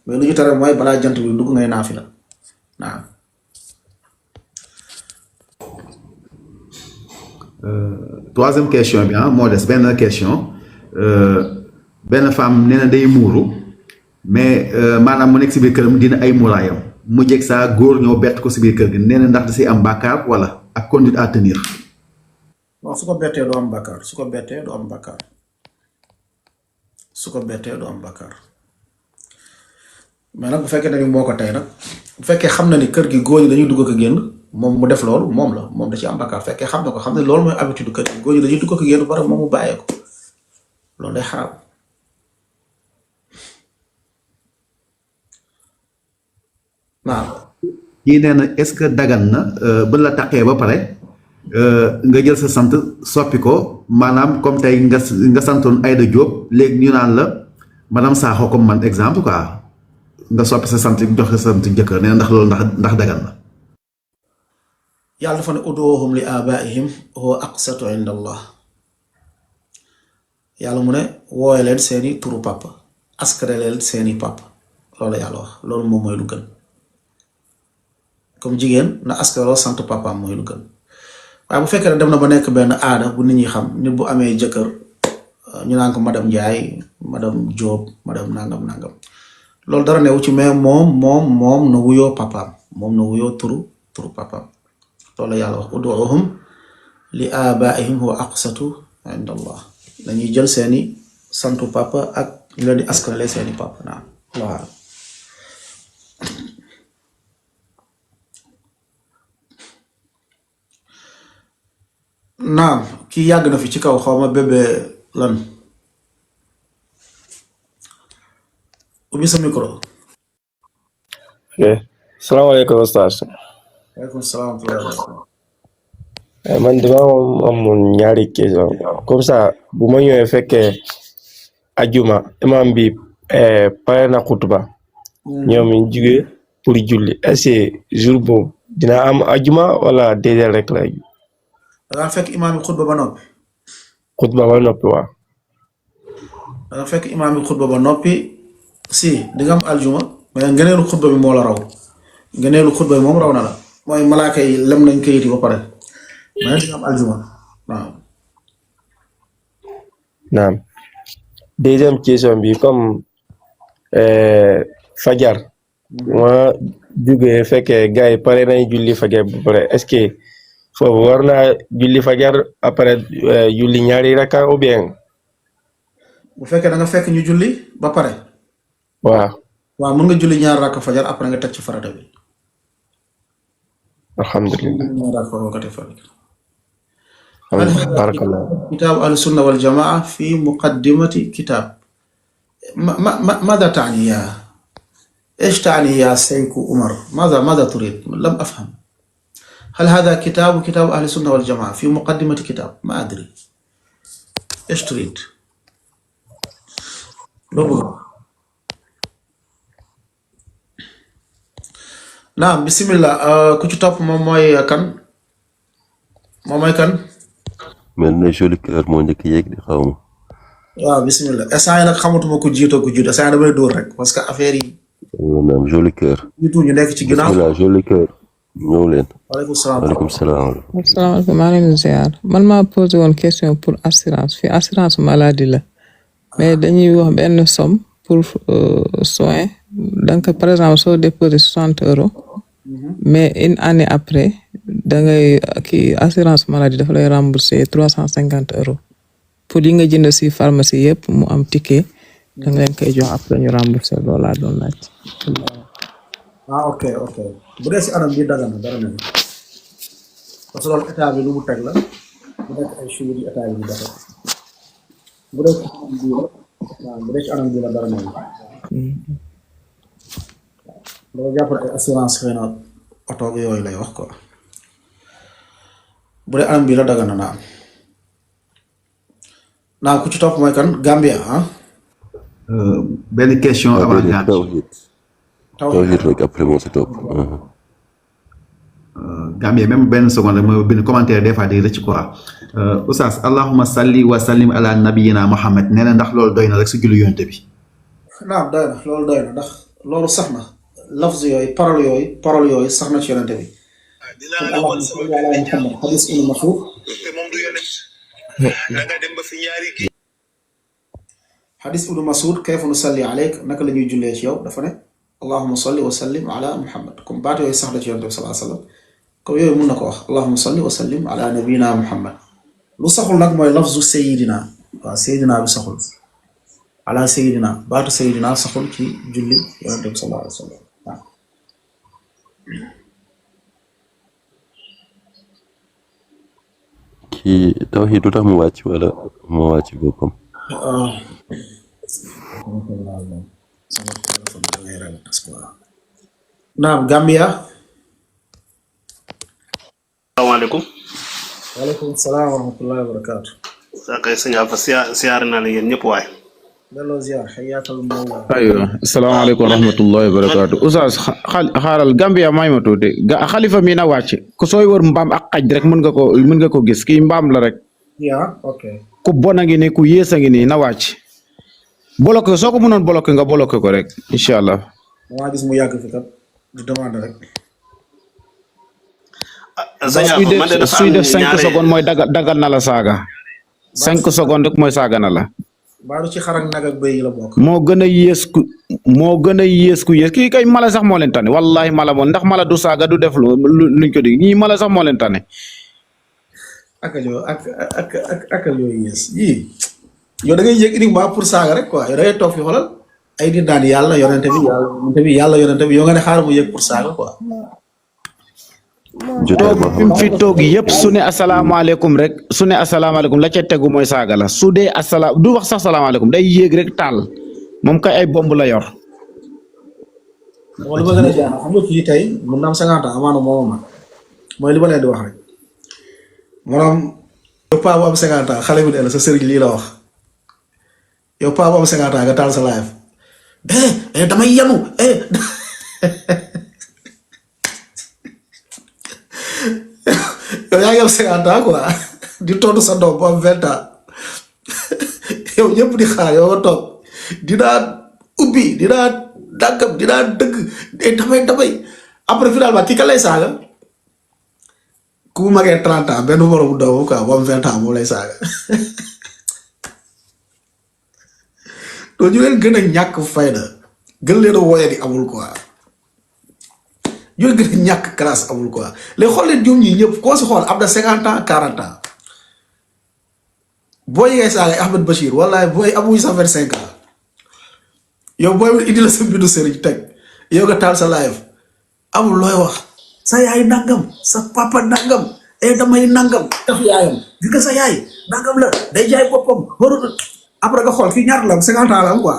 mais lu ñu tere mooy balaa jant bi dugg ngay naafila naam. Troisième question bi moo des benn question benn femme nee na day muuru mais maanaam mu nekk si biir këram dina ay muuraayam mu jeg saa góor ñoo bett ko si biir kër gi nee na ndax da siy am bàkkaar wala ak conduite à tenir. bon su ko bettee du am bàkkaar su ko bettee du am bàkkaar mais nag bu fekkee ne ni moo ko tey nag bu fekkee xam na ni kër gi góor ñi dañuy dugg ak génn moom mu def loolu moom da ci am bàkkaar fekkee xam na ko xam ne loolu mooy habitude kër gi góor ñi dañuy dugg ak génn bara moom mu bàyyee ko loolu day xaraam. waaw kii nee na est-ce que dagan na ba la taqee ba pare nga jël sa sant soppi ko maanaam comme tey nga santoon Aïda Diop léegi ñu naan la madame Sakho comme man exemple quoi nga soppi sa sant jox sa sant jëkkër nee na ndax loolu ndax dagan na. yàlla dafa ne uduuhum li abaihim huwa aqsatu inda allah yàlla mu ne wooye leen seeni turu papa askare leen seeni papa loolu yàlla wax loolu moom mooy lu gën comme jigéen na askanoo sant papaam mooy lu gën waaye bu fekkee ne dem na ba nekk benn aada bu nit ñi xam nit bu amee jëkkër ñu naan ko madame Ndiaye madame Diop madame nangam nangam loolu dara newu ci mais moom na wuyoo papaam moom na wuyoo turu papaam loolu yàlla wax uduuhum li abaihim huwa aqsatu inda allah dañuy jël seeni santu papa ak ñu leen di askanale seeni papa naam waaw naam kii yàgg na fi ci kaw xawma bébé lan ubbi sa micro. ok salaamaaleykum ustaas. waaleykum salaam. man dama amoon ñaari question comme ça bu ma ñëwee fekkee ajuma imam bi pare na xutba ñoom ñu jugee pour julli est-ce que jour boobu dina am ajuma wala déedéet rek lay. da nga fekk imam bi xutba ba noppi. xutba ba noppi waaw. da nga fekk imam bi xutba ba noppi si di nga am aljuma mais ngëneelu xutba bi moo la raw ngëneelu xutba bi moom raw na la mooy malaaka yi lem nañ kayit yi ba pare mais di nga am aljuma waaw. naam deuxième question bi comme fajar ma jugee fekkee gars yi pare nañ julli fajar ba pare est-ce que foofu war naa julli fajar après julli ñaari raka ou bien. bu fekkee da nga fekk ñu julli ba pare. waaw mën nga julli ñaar rakk fajar après nga teg ci farata bi. alhamdulillah. barakallah. kitaabu ahlu sunna wal jamaa fi muqaddimati kitaab. ماذا تعني يا ايش تعني يا سيكو عمر ماذا تريد لم افهم هل هذا كتاب اهل السنه والجماعه في مقدمه كتاب ما ادري ايش تريد نعم بسم الله كنت توب موماي كان من جولي كير مو نك ييك دي خاوما waaw bismillah essay nag xamatuma ko jiitoo ko jiit essay damay dóor rek parce que affaire yi naam joli cœur jiitu ñu nekk ci ginnaaw bismillah joli cœur ñëw leen waaleykum salaam asalaamaaleykum maa leen ziar man maa posé woon question pour assurance fi assurance maladie la mais dañuy wax benn somme pour soin donc par exemple soo déposé 60 euros mais une année après da ngay kii assurance maladie dafa lay rembourser 350 euros pour yi nga jënd si pharmacie yëpp mu am ticket da nga leen koy jox après ñu rembourser loolu laa doon laaj. ok bu dee si anam bi dagan na dara nañu parce que loolu état bi lu mu teg la bu nekk ay chiffres yi état bi ñu defal bu dee ci anam bi la dara nañu loolu jàppale ay assurance xëy na oto bi yooyu lay wax quoi bu dee anam bi la dagan na am. naa ku ci topp mooy kan Gambia benn question avant tawhid rek après moo si topp Gambia même benn seconde mooy benn commentaire des fois di rëcc quoi oustaz allahumma salli wa sallim ala nabiyina Muhammad nee na ndax loolu doy na rek si julli yonte bi naam doy na loolu doy na ndax loolu sax na lafz yooyu parole yooyu sax na ci yonte bi allahumma salli ala Muhammad hadis unu mashhur حديث ابن مسعود كيف نصلي عليك نك لا ñuy jullee ci yow dafa ne اللهم صل وسلم على محمد comme baat yooyu sax la ci yonent bi sallallahu alayhi wasallam comme yooyu mën na ko wax اللهم صل وسلم على نبينا محمد lu saxul nag mooy lafzu sayidina waaw sayidina bi saxul ala sayidina baatu sayidina saxul ci julli yonent bi sallallahu alayhi wasallam kii tawhid du tax mu wàcc wala moo wàcc boppam naam Gambia salaamaaleykum waaleykum salaam wa rahmatullahi wa barakaatu saa kay sëñ Alpha siyaar naa la yéen ñëpp waay delloo ziar xayaakal mawla aywa asalaamaaleykum wa rahmatullahi wa barakaatu oustaz xaaral Gambia may ma tuuti xalifa mi na wàcc ko sooy wër mbaam ak xaj rek mën nga ko gis kii mbaam la rek ku bon a ngi nii ku yées a ngi nii na wàcc bloqué soo ko mënoon bloqué nga bloqué ko rek incha allah damaa gis mu yàgg fi kat di demande rek. sëñ Alpha man de dafa suy am def 5 ñaari secondes mooy dagal na la saaga 5 secondes rek mooy saaga na la baaru ci xar ak nag ak bëy yi la bokk. moo gën a yées ku yées kii kay mala sax moo leen tane wallahi mala moom ndax mala du saaga du def luñ ko di ñii mala sax moo leen tane ak yooyu yées yii yow da ngay yëg uniquement pour saaga rek quoi yow da ngay toog fi xoolal ay nit daan yàlla yonente bi yow nga ne xaaral mu yëg pour saaga quoi. toog fi toog yëpp su ne asalaamaaleykum rek su ne asalaamaaleykum la ca tegu mooy saaga la su dee du wax sax salaamaaleykum day yéeg rek taal moom kay ay bomb la yor. li ma gën a jaaxal xam nga kii tey mun na am 50 ans amaana moom ma mooy li ma leen di wax rek maanaam yow paa bu am 50 ans xale bi de la sa sëriñ lii la wax yow paa bu am 50 ans nga taal sa live damay yanu yow yaa ngi am 50 ans quoi di tontu sa doom bu am 20 ans yow ñëpp di xaar yow nga toog dinaa ubbi dinaa dàggam dinaa dëgg damay après finalement kii kan lay saaga ku mu magee 30 ans benn moromu doomam quoi bu am 20 ans moom lay saaga doo ñu leen gën a ñàkk fayda gën leen a woye di amul quoi ñu leen gën a ñàkk classe amul quoi léegi xool leen ñoom ñi ñëpp koo si xool am na 50 ans 40 ans booy yi ngay saaga Ahmed Bachir wallahi booy amuñu sa 25 ans yow booy indi la sa bindu sëriñ teg yow nga taal sa live amul looy wax sa yaay nangam sa papa nangam damay nangam def yaayam gis nga sa yaay nangam la day jaay boppam warul après nga xool kii ñaata la am 50 ans la am quoi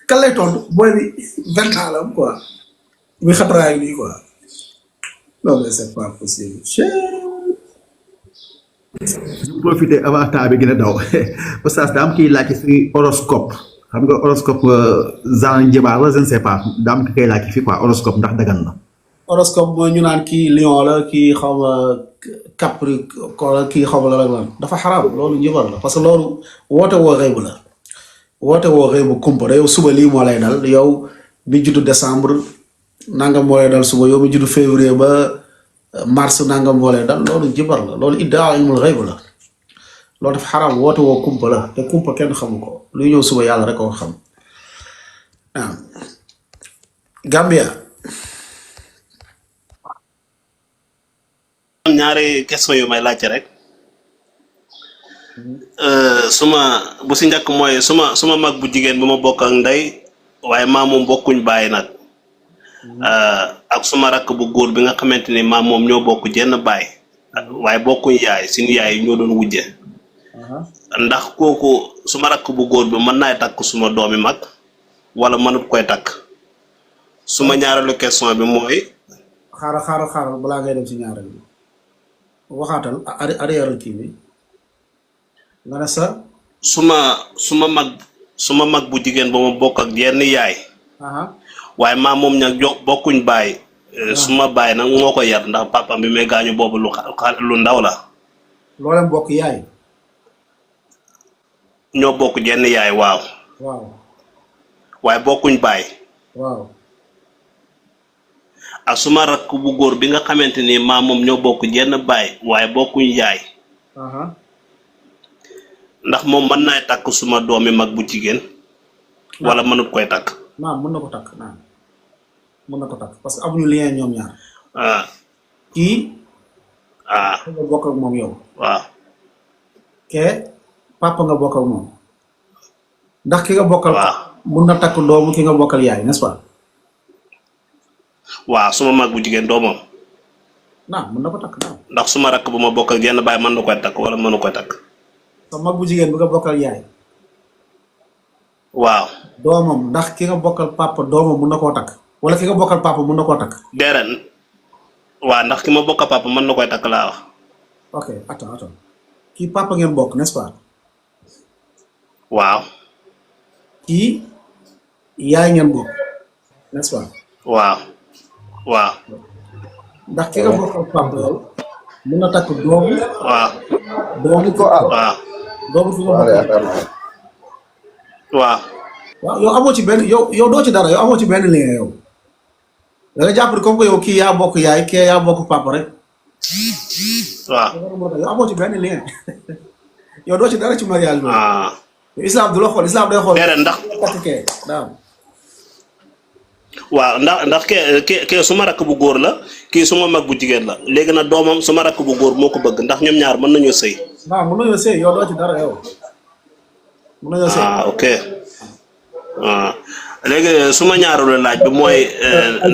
kan lay tontu booy bi 20 ans la am quoi muy xatraay nii quoi non mais c'est pas possible. ñu profité avant temps bi gën a daw parce que daa am kiy laajte si horoscope xam nga horoscope Jean Njabar la je ne sais pas daa am ki koy laajte fii quoi horoscope ndax dagan na. horoscope mooy ñu naan kii lion la kii xaw ma capricorne la kii xaw ma la lan dafa xaraam loolu njabar la parce que loolu woote woo xëy bu la woote woo xëy bu kumpa yow suba lii moo lay dal yow mi juddu décembre nangam moo lay dal suba yow mi juddu février ba mars nangam moo lay dal loolu njabar la loolu iddaa ilmul xëy bu la loolu dafa xaraam woote woo kumpa la te kumpa kenn xamu ko luy ñëw suba yàlla rek ko xam waaw Gambia. ñaari question yu may laajte rek suma bu si njëkk mooy suma mag bu jigéen bu ma bokk ak ndey waaye maam moom bokkuñ bàyyi nag ak suma rakk bu góor bi nga xamante ni maam moom ñoo bokk jenn bàyyi waaye bokkuñ yaay suñu yaay ñoo doon wujje ndax kooku suma rakk bu góor bi mën naay takk suma doomi mag wala mënut koy takk suma ñaareelu question bi mooy xaaral balaa ngay dem si ñaareel bi waxaatal arrière kii bi nga ne sa suma mag bu jigéen ba ma bokk ak yenn yaay waaye maam moom ñag bokkuñ baay suma baay nag moo ko yar ndax papam bi may gaañu boobu lu ndaw la loo leen bokk yaay ñoo bokk jenn yaay waaw waaye bokkuñ baay ak suma rakk bu góor bi nga xamante ni maam moom ñoo bokk jenn baay waaye bokkuñ yaay ndax moom mën naay takk suma doomi mag bu jigéen wala mënut koy takk naam mën na ko takk naam mën na ko takk parce que amuñu lien ñoom ñaar kii nga bokk ak moom yow waaw ke papa nga bokk ak moom ndax ki nga bokkal mën na takk doomu ki nga bokkal yaay n'est-ce pas waaw suma mag bu jigéen doomam naam mën na ko takk naam ndax suma rakk bu ma bokkal jenn baay mën na koy takk wala mënu koy takk sa mag bu jigéen bi nga bokkal yaay waaw doomam ndax ki nga bokkal papa doomam mën na koo takk wala ki nga bokkal papa mën na koo takk déedéet waaw ndax ki ma bokkal papa mën na koy takk laa wax ok attends kii papa ngeen bokk n'est-ce pas waaw kii yaay ngeen bokk n'est-ce pas waaw ndax ki nga bokkal papa yow mën na takk doomu doomu ko doomu ki nga bokkal waaw yow amoo ci benn yow doo ci dara yow amoo ci benn lien yow da nga jàpp comme que yow kii yaa bokk yaay kii yaa bokk papa rek. waaw yow amoo ci benn lien yow doo ci dara ci mariage bi. islam du la xool islam day xool. déedéet ndax waaw ndax ke suma rakk bu góor la kii suma mag bu jigéen la léegi nag doomam suma rakk bu góor moo ko bëgg ndax ñoom ñaar mën nañoo sëy. waaw mën nañoo sëy yow doo ci dara yow. mën nañoo sëy ok léegi suma ñaareelu laaj bi mooy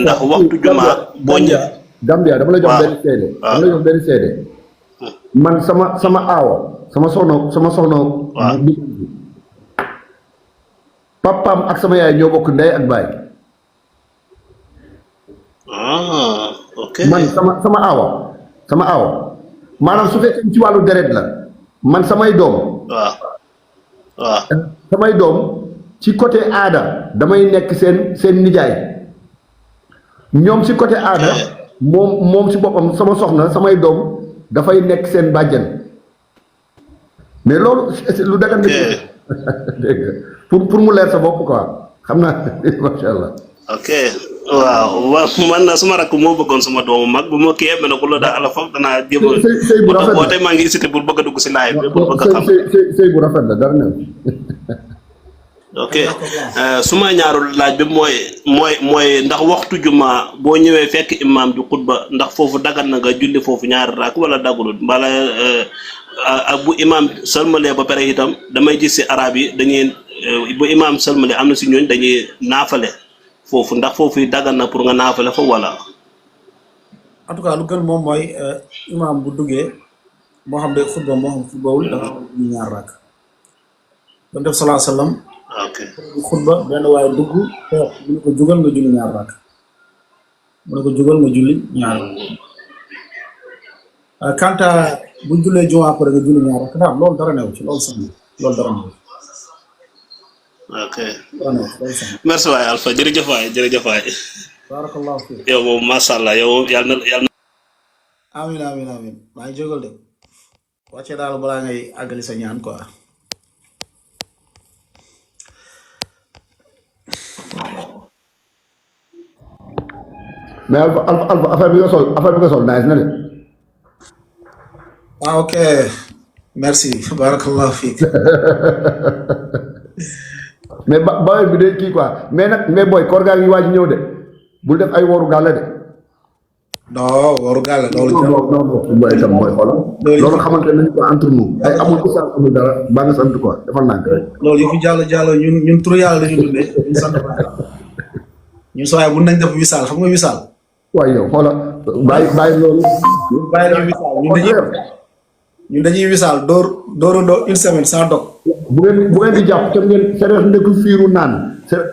ndax waxtu juma boo Gambia dama la jox benn seede. dama la jox benn seede. man sama aawa sama soxna. waaw papaam ak sama yaay ñoo bokk ndey ak baay. ok man sama aawa maanaam su fekkee ci wàllu deret la man samay doom. waaw samay doom ci côté aada damay nekk seen nijaay ñoom ci côté aada moom ci boppam sama soxna samay doom dafay nekk seen bàjjen mais loolu lu dagan na dégg nga pour mu leer sa bopp quoi xam naa macha allah. ok waaw man na suma rakk moo bëggoon suma doomu mag bu ma kii yëpp ne ko loolu daal ala foofu danaa jéem a. sëy bu rafet la tey maa ngi incité pour bëgg a dugg si live bi pour bëgg a xam. sëy bu rafet la dara new ok suma ñaareelu laaj bi mooy ndax waxtu juma boo ñëwee fekk imam ju xutba ndax foofu dagan na nga julli foofu ñaari raak wala dagulul mbala bu imam sëlmalee ba pare itam damay gis si arab yi dañuy bu imam sëlmalee am na si ñooñ dañuy naafale foofu ndax foofu yi dagan na pour nga naafale fa wala. en tout cas lu gën moom mooy imam bu duggee moo xam day xutba moo xam xutbawul da nga ñu ñaar raak doon def salaa sallam ok xutba benn waaye dugg toog mu ne ko jugal nga julli ñaar raak mu ne ko jugal nga julli ñaar kanta bu jullee jumaa pare nga julli ñaar raak daal loolu dara new ci loolu sax loolu dara new ok merci waay Alpha jërëjëf waay barakallahu fi yow moom masha Allah yow yàlla na amin maa ngi jógal de wàcce daal balaa ngay àggali sa ñaan quoi. mais Alpha affaire bi nga sol nice na de. ok merci barakallahu fiik. mais bawel bi de kii quoi mais booy koor gaa ngi waaj ñëw de bul def ay woru gàlle de. non woru gàlle loolu. non booy itam mooy xoolal. loolu xamante nañu ko entre nous ay amul isaal amul dara baa nga sant quoi defal naa ko rek. loolu yëpp jàll ñun turu yàlla la ñu dundee ñun sant ñun soo waaye mun nañ def wisaal xam nga wisaal. waaye yow xoolal bàyyi loolu. bàyyi la wisaal ñun dañuy wisaal dóorandoo une semaine sans dog. bu ngeen di jàpp te ngeen sereef ndekku fiiru naan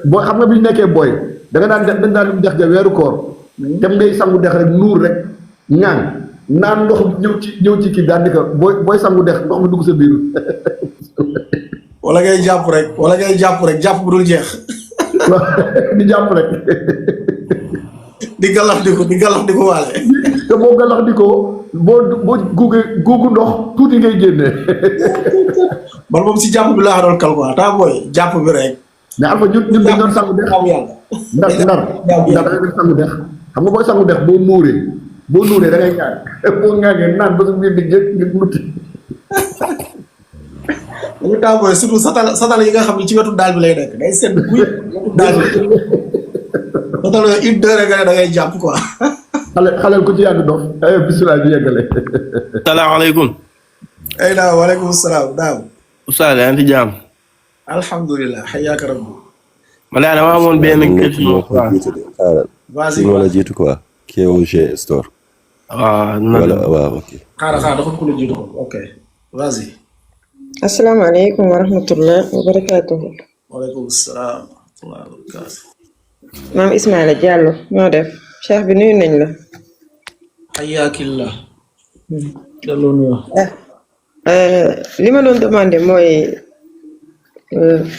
boo xam nga bi ñu nekkee booy da nga dañ daan dex ja weeru koor tem ngay sangu dex rek nuur rek ñaan naan ndox ñëw ci kii daan di ko booy sangu dex ndox mi dugg sa biir. wala ngay jàpp rek jàpp bu dul jeex. di jàpp rek. di galax di ko waale. te boo galax di ko boo guugu ndox tuuti ngay génne. man moom si jàpp bi laa doon kal quoi taa booy jàpp bi rek. mais Alpha ñun dañ doon sangu dex. ndar da ngay def sangu dex xam nga booy sangu dex boo nuuree da ngay ñaan boo ñaanee naan ba sa biir di jëkk ngir muti. dañu taa booy surtout satal yi nga xam ne ci wetu daal bi lay nekk day sedd buy wetu daal bi satal yooyu une heure nga ne da ngay jàpp quoi. xaleel ku ci yàgg dof bisimilah bi yeggale. salaamaaleykum. ay naaw waaleykum salaam naaw. Oustaz yaa ngi ci jàmm. alhamdulilah xayyaaka rabbi. ma ne dama amoon benn question quoi. vas-y moo la jiitu quoi. KOG store. waaw ok. xaaral dafa ko la jiitu ko ok vas-y. asalaamaaleykum wa rahmatullah wa barakaatuhu. waaleykum salaam wa barakaatuhu. maam Ismaila Diallo ñoo def cheikh bi nuyu nañ la. xayyaakillah. delloo nuyu. li ma doon demandé mooy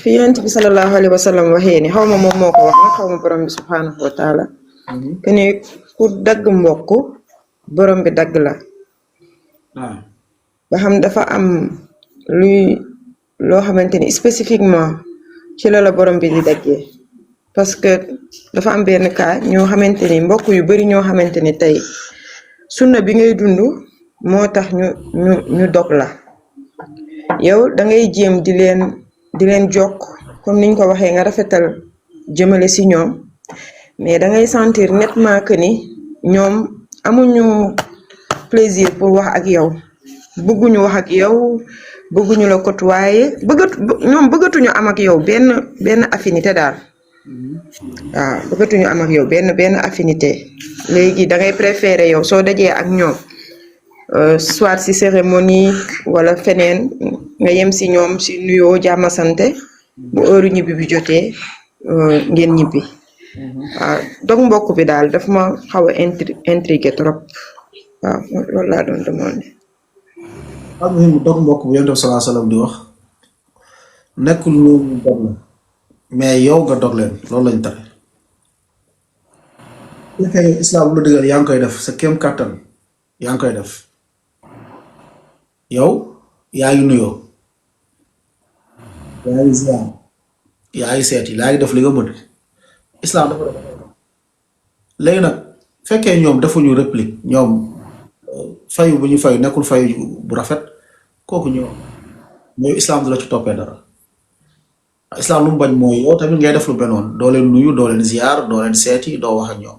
fi yonent bi sallallahu alayhi wa sallam waxee ni xaw ma moom moo ko wax nag xaw ma borom bi subhanahu wa taala que ni ku dagg mbokk borom bi dagg la. ba xam dafa am luy loo xamante ni spécifiquement ci la borom bi di daggee. parce que dafa am benn cas ñoo xamante ni mbokk yu bari ñoo xamante ni tey sunna bi ngay dund moo tax ñu dog la yow da ngay jéem di leen jokk comme niñ ko waxee nga rafetal jëmale si ñoom mais da ngay sentir nettement que ni ñoom amuñu plaisir pour wax ak yow bëgguñu wax ak yow bëgguñu la côtoyer ñoom bëggatuñu am ak yow benn affinité daal waaw bëggatuñu am ak yow benn affinité léegi da ngay préférer yow soo dajee ak ñoom soit si cérémonie wala feneen nga yem si ñoom si nuyoo jàmm sante bu heure ñibbi bi jotee ngeen ñibbi waaw dog mbokk bi daal daf ma xaw a intrigué trop waaw loolu laa doon demandé. am na mu dog mbokk bu Yonent bi sallallahu alayhi wasallam di wax nekkul ñoom ñu dog la mais yow nga dog leen loolu lañ tere. su fekkee islam lu digal yaa ngi koy def sa kéem kàttan yaa ngi koy def yow yaa ngi nuyoo yaa ngi ziar yaa ngi seeti yaa ngi def li nga mën islam dafa def léegi nag fekkee ñoom defuñu réplique ñoom fayu bu ñu fayu nekkul fayu bu rafet kooku ñoom mooy islam du la ci toppee dara islam lu mu bañ mooy yow tamit ngay def lu benoon doo leen nuyu doo leen ziar doo leen seeti doo wax ak ñoom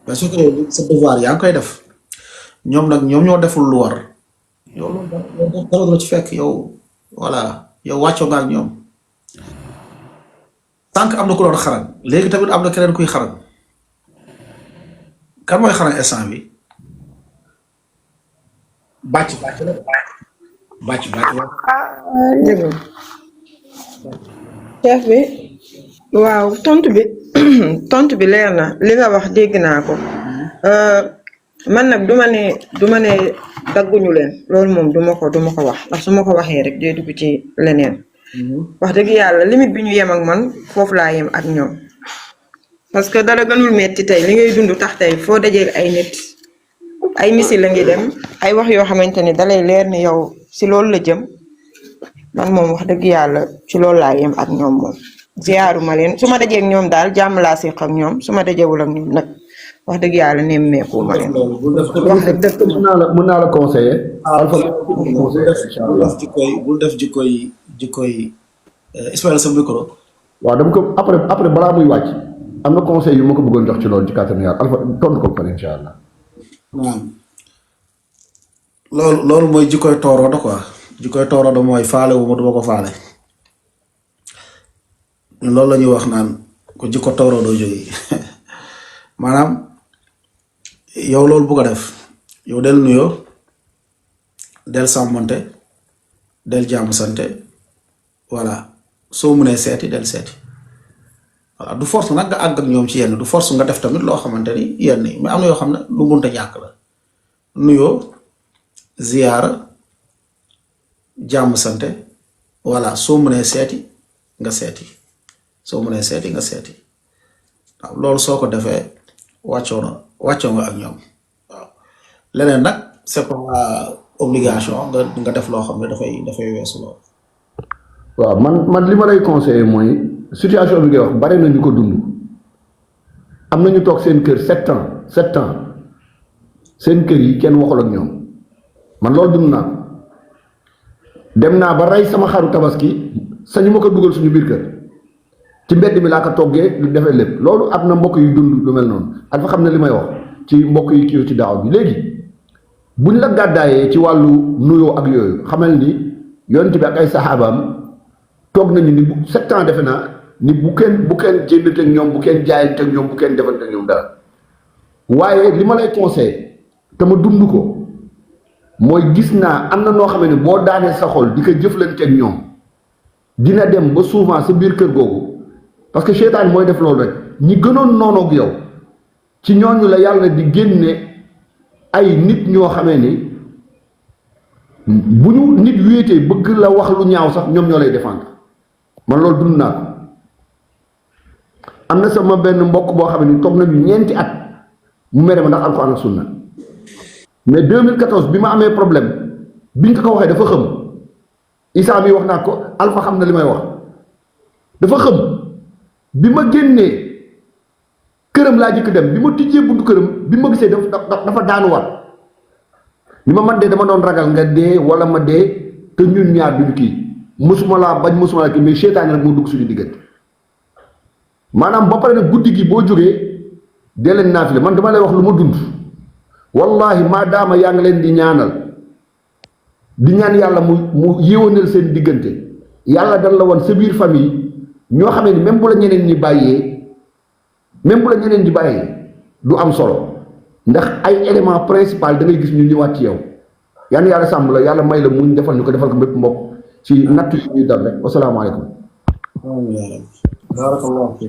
mais su ko sa devoir yaa ngi koy def ñoom nag ñoom ñoo deful lu war yow loolu dara du la ci fekk yow voilà yow wàccoo nga ak ñoom tànk am na ku doon xaran léegi tamit am na keneen kuy xaran kan mooy xaran instant bi bàcc la bàcc dégg chef bi waaw tontu bi leer na li nga wax dégg naa ko man nag duma ne dagguñu leen loolu moom duma ko wax ndax su ma ko waxee rek day dugg ci leneen wax dëgg yàlla limite bi ñu yem ak man foofu laa yem ak ñoom parce que dara gënul metti tey li ngay dund tax tey foo dajee ay nit ay misi la ngi dem ay wax yoo xamante ni dalay leer ni yow si loolu la jëm man moom wax dëgg yàlla ci loolu laa yem ak ñoom moom ziyaaru ma leen su ma dajee ak ñoom daal jàmm laa séq ak ñoom su ma dajewul ak ñoom nag wax dëgg yàlla nemmeeku ma leen wax dëgg mën naa la conseiller bul def jikkoy Ismaël sa micro waaw dama ko après balaa muy wàcc am na conseil yu ma ko bëggoon jox ci loolu ci kàttanu yàlla Alpha tontu ko pare incha allah waaw loolu mooy jikkoy tooroodo quoi jikkoy tooroodo mooy faale wu ma duma ko faale loolu la ñuy wax naan ko jikko tooroodo jóge maanaam yow loolu bu ko def yow del nuyoo del sàmmonte del jàmm sante voilà soo mënee seeti del seeti voilà du force nag nga àgg ak ñoom ci yenn du force nga def tamit loo xamante ni yenn mais am na yoo xam ne lu munta ñàkk la nuyoo ziyaara jàmm sante voilà soo mënee seeti nga seeti soo mënee seeti nga seeti waaw loolu soo ko defee wàccoo nga ak ñoom waaw leneen nag c'est pas obligation nga def loo xam ne dafay weesu loolu. waaw man li ma lay conseiller mooy situation bi ngay wax bare na ñu ko dund am na ñu toog seen kër 7 ans seen kër yi kenn waxul ak ñoom man loolu dund naa dem naa ba rey sama xaru tabaski sañu ma ko dugal suñu biir kër ci mbedd mi laa ko toggee lu defee lépp loolu am na mbokk yu dund lu mel noonu ak fa xam ne li may wax ci mbokk yi kii ci daaw bi léegi buñ la gàddaayee ci wàllu nuyoo ak yooyu xamal ni yonent bi ak ay saxaabaam toog nañu ni 7 ans defe naa ni bu kenn jëndante ak ñoom bu kenn jaayante ak ñoom bu kenn defante ak ñoom dara waaye li ma lay conseillé te ma dund ko mooy gis naa am na noo xam ne boo daanee sa xol di ko jëflante ak ñoom dina dem ba souvent sa biir kër googu parce que seytaan mooy def loolu rek ñi gënoon noonoog yow ci ñooñu la yàlla di génne ay nit ñoo xamee ni bu ñu nit wéetee bëgg la wax lu ñaaw sax ñoom ñoo lay défendre man loolu dund naa ko am na sama benn mbokk boo xam ne toog nañu ñeenti at mu mere ma ndax alxuraan ak sunna mais 2014 bi ma amee problème biñ ko waxee dafa xëm Issa mi wax naa ko Alpha xam na li may wax dafa xëm bi ma génnee këram laa jëkk dem bi ma tijjee buntu këram bi ma gisee dafa daanuwaat ni ma man de dama doon ragal nga dee wala ma dee te ñun ñaar duñu kii mësuma laa bañ mësuma laa kii mais seytaane rek moo dugg suñu diggante maanaam ba pare nag guddi gi boo jógee dee leen naafile man dama lay wax lu ma dund wallahi maadaama yaa ngi leen di ñaanal di ñaan yàlla mu yéwénal seen diggante yàlla dal la woon sa biir famille ñoo xamee ni même bu la ñeneen ñi bàyyee du am solo ndax ay élément principal da ngay gis ñu ñëwaat ci yow yan yàlla sàmm la yàlla may la muñ defal ñu ko defal ko bépp mbokk ci natt yi ñuy dal rek wasalaamaaleykum.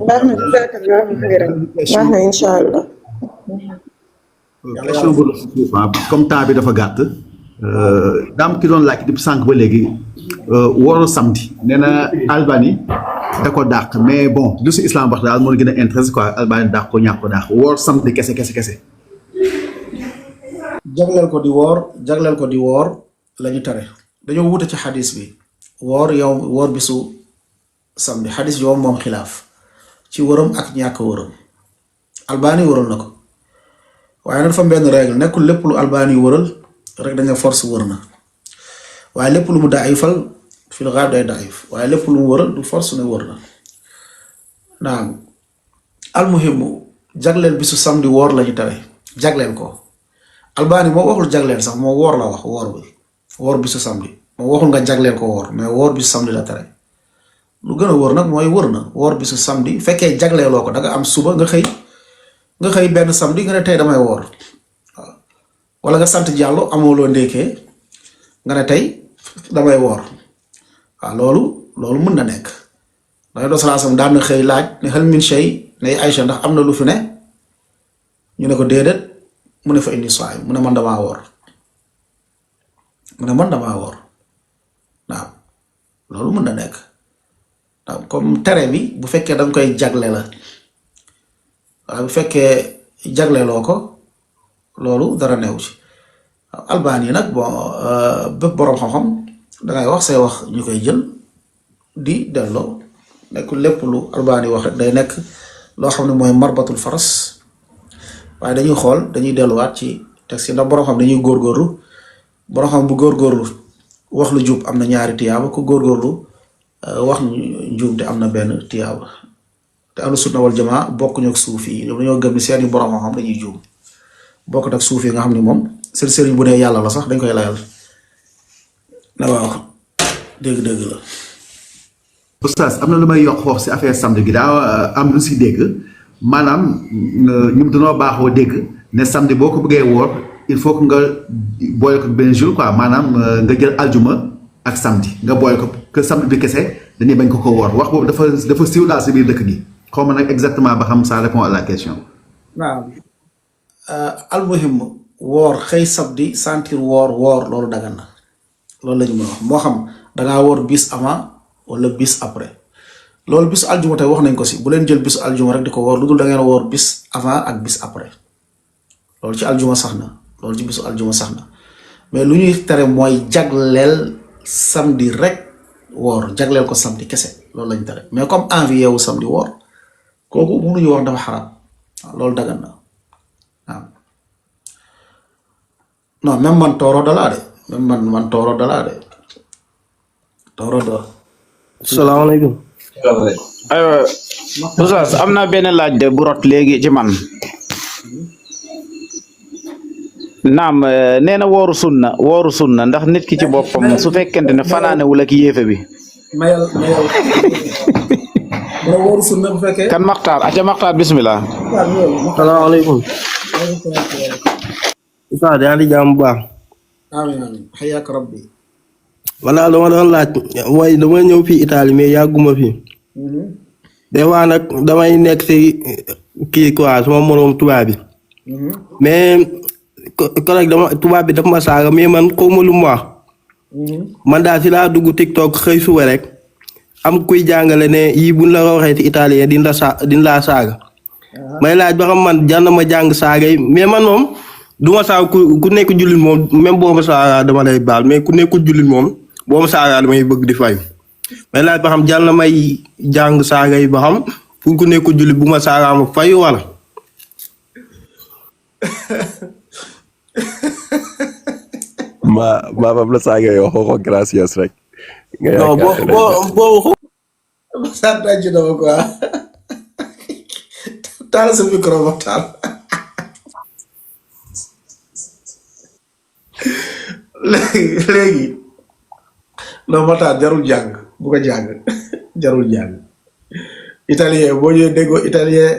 baax na incha allah. question bu comme temps bi dafa gàtt daam ki doon laaj depuis sànq ba léegi wóoru samedi nee na Albanie da ko dàq mais bon lu si islam wax daal moo gën a intéressé quoi Albanie dàq ko ñàkk ko dàq wóor samedi kese. jagleel ko di woor lañu tare dañoo wute ci xadis bi woor bisu samedi xadis bi moom xilaaf ci wëram ak ñàkk wëram Albanie wëral na ko waaye nag dafa am benn règle nekkul lépp lu Albanie wëral rek dañu force wër na waaye lépp lu mu daayifal fil ghaab day daayif waaye lépp lu mu wëral du force ne wër na naam almuhimu jagleel bisu samedi woor lañu tare jagleel ko Albanie moo waxul jagleel sax moo woor la wax woor bisu samedi moo waxul nga jagleel ko woor mais woor bisu samedi la tere lu gën a wër nag mooy wër na woor bisu samedi fekkee jagleeloo ko da nga am suba nga xëy benn samedi nga ne tey damay woor waaw wala nga sant Jàllo amoo loo ndékkee nga ne tey damay woor waaw loolu mën na nekk dangay doo salaasam daan na xëy laaj ne hal min shay ne Aïcha ndax am na lu fi ne ñu ne ko déedéet mu ne fa indi saay mu ne man damaa woor waaw loolu mën na nekk waaw comme tere bi bu fekkee danga koy jagle la waaye bu fekkee jagleeloo ko loolu dara neew ci waaw Albanie nag bon bépp boroom xam-xam dangay wax say wax ñu koy jël di delloo nekkul lépp lu Albanie wax rek day nekk loo xam ne mooy marbatul faras waaye dañuy xool dañuy delluwaat ci texte ndax boroom xam dañuy góorgóorlu boroom xam bu góorgóorlu wax lu jub am na ñaari tiyaaba ku góorgóorlu wax njuum te am na benn tiyaaba te ahlu sunna wal jamaa bokkuñu ak suuf yi dañoo gëm ni seeni boroom xam dañuy juum bokk ak suuf yi nga xam ni moom seen sëriñ bu dee yàlla la sax dañ koy layal na waaw dégg-dégg la. Oustaz am na lu may yokk foofu si affaire samedi gi daa am lu si dégg maanaam ñun dañoo baaxoo dégg ne samedi boo ko bëggee woor il faut que nga boole ko benn jour quoi maanaam nga jël aljuma ak samedi nga boole ko que samedi bi kese dañuy bañ ko woor wax boobu dafa siiw daal si biir dëkk gi xaw ma nag exactement ba xam ça répond à la question. waaw almuhim woor xëy samedi sentir woor loolu dagan na loolu la ñu mën a wax moo xam dangaa woor bis avant wala bis après loolu bisu aljuma tey wax nañ ko si bu leen jël bisu aljuma rek di ko woor lu dul da ngeen woor bis avant ak bis après loolu ci aljuma sax na loolu ci bisu aljuma sax na mais lu ñuy tere mooy jagleel samedi rek woor jagleel ko samedi kese loolu lañ tere mais comme envie yeewu samedi woor kooku mënuñu wax dafa xaraam waaw loolu dagan na waaw non même man tooro dalaa de man tooro dalaa de tooro do salaamaaleykum. aywa Oustaz am na benn laaj de bu rot léegi ci man naam nee na wooru sunna ndax nit ki ci boppam su fekkente ne fanaanewul ak yéefe bi. mayal wooru sunna bu fekkee. kan Maxtaar bismillah. salaamaaleykum. Oustaz yaa ngi jàmm bu baax. amiin xayaak rabbi. wala dama doon laaj mooy dama ñëw fii Italie mais yàgguma fi des fois nag damay nekk si kii quoi sama moroom tubaab bi mais correct tubaab bi dafa ma saaga mais man xawma lu mu wax man daal si laa dugg TikTok xëy suba rek am kuy jàngale ne yii buñ la ko waxee ci italien din laa saaga may laaj ba xam man jar na ma jàng saaga yi mais man moom du ma saaga ku nekk jullit moom même boo ma saaga dama lay baal mais ku nekkul jullit moom boo ma saaga damay bëgg di fayu may laaj ba xam jar na may jàng saaga yi ba xam pour ku nekkul julli bu ma saaga ma fayu wala. ma fam la saaga yow xoo gracias rek. non boo sant ci dama quoi taal sa micro ba taal léegi non ma taal jarul jàng bu ko jàng jarul jàng italien boo ñëwee déggoo italien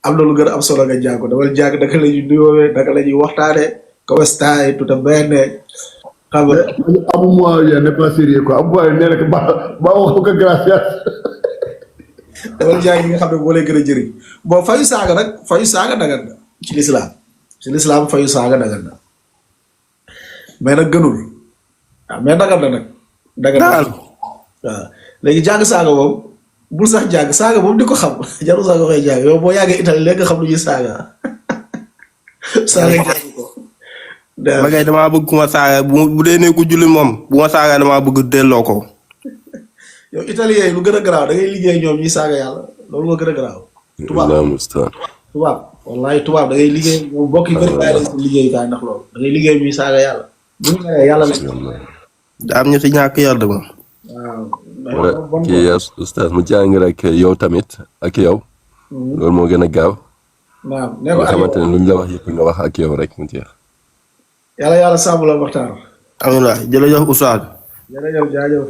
am na lu gën a am solo nga jàng ko dama jàng naka la ñuy nuyoowee naka la ñuy waxtaane come stai tutto bene xam nga amu n'est pas sérieux quoi amu nee na ba wax ko gracias dama jàng yi nga xam ne boo lay gën a jëriñ bon fayu saaga dagan na ci lislaam fayu saaga dagan na mais nag gënul waaw mais dagan na nag dagan na waaw léegi jàng saaga moom bul sax jàng saaga moom di ko xam jarul sax nga koy jàng yow boo yàggee Italie léegi nga xam lu ñuy saaga saaga jàng ko ma kay damaa bëgg ku ma saaga bu dee ne ku julli moom bu ma saaga damaa bëgg delloo ko. yow italien yi lu gën a garaaw da ngay liggéey ñoom ñuy saaga yàlla loolu moo gën a garaaw. tubaab wallahi tubaab da ngay liggéey ñoom bokk yi bëri bàyyi lañ si liggéey kaay ndax loolu da ngay liggéey ñuy saaga yàlla bu ñu nee yàlla la. daa am ñu si ñàkk yàlla moom. waaw. kii oustaz mu jàng rek yow tamit ak yow. loolu moo gën a gaaw. waaw nee ko nga xamante ne luñ la wax yëpp nga wax ak yow rek mu jeex. yàlla sàmm la waxtaan. alhamdulilah jërëjëf oustaz. jërëjëf jaajëf.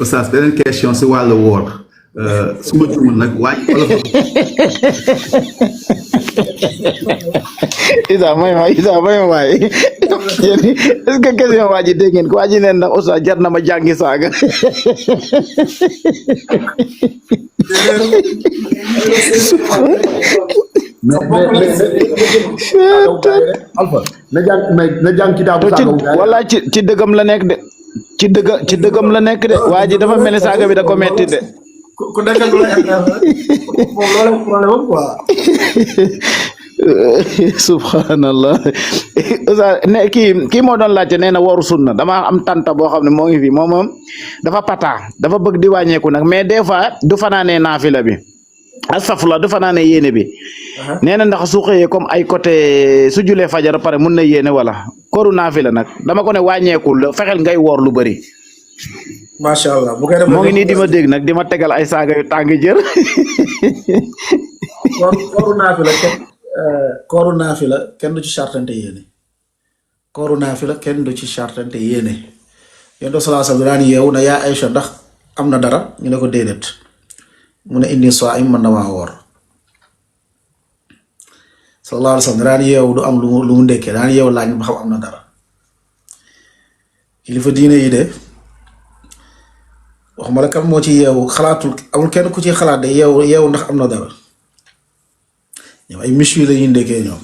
oustaz beneen question si wàllu woor su ma juumul nag Isa may ma waay est-ce que question waa ji dégg ngeen ko waa ji neen ndax oustaz jar na ma jàngi saaga Alpha na jàng kitaabu saaga wala ci dëggam la nekk de ci dëggam la nekk de waa ji dafa mel ni saaga bi da ko metti de ku nekk ak moom loolu problème quoi. subhanallah ne kii moo doon laajte nee na waru sunna dama am tanta boo xam ne moo ngi fi moom dafa pata dafa bëgg di wàññeeku nag mais des fois du fanaanee naafila bi astafurlah du fanaanee yéene bi nee na ndax su xëyee comme ay côté su julee fajar pare mun na yéene wala koru naafila nag dama ko ne wàññeekul fexeel ngay woor lu bëri. macha allah bu koy def moo ngi nii di ma dégg nag di ma tegal ay saaga yu tàng jër. kooru naafila kenn du ci chartante yéene kooru naafila kenn du ci chartante yéene yéen do salaa sallam daan yeewu na yaa Aïcha ndax am na dara ñu ne ko déedéet mu ne inni saa'im man damaa woor sallallahu alayhi wa sallam daan yeewu du am lu mu ndekkee daan yeewu laaj ba xam am na dara kilifa diine yi de waxuma la kan moo ci yeewu xalaatul amul kenn ku ci xalaat de yeewu ndax am na dara ñoom ay miche la ñuy ndekkee ñoom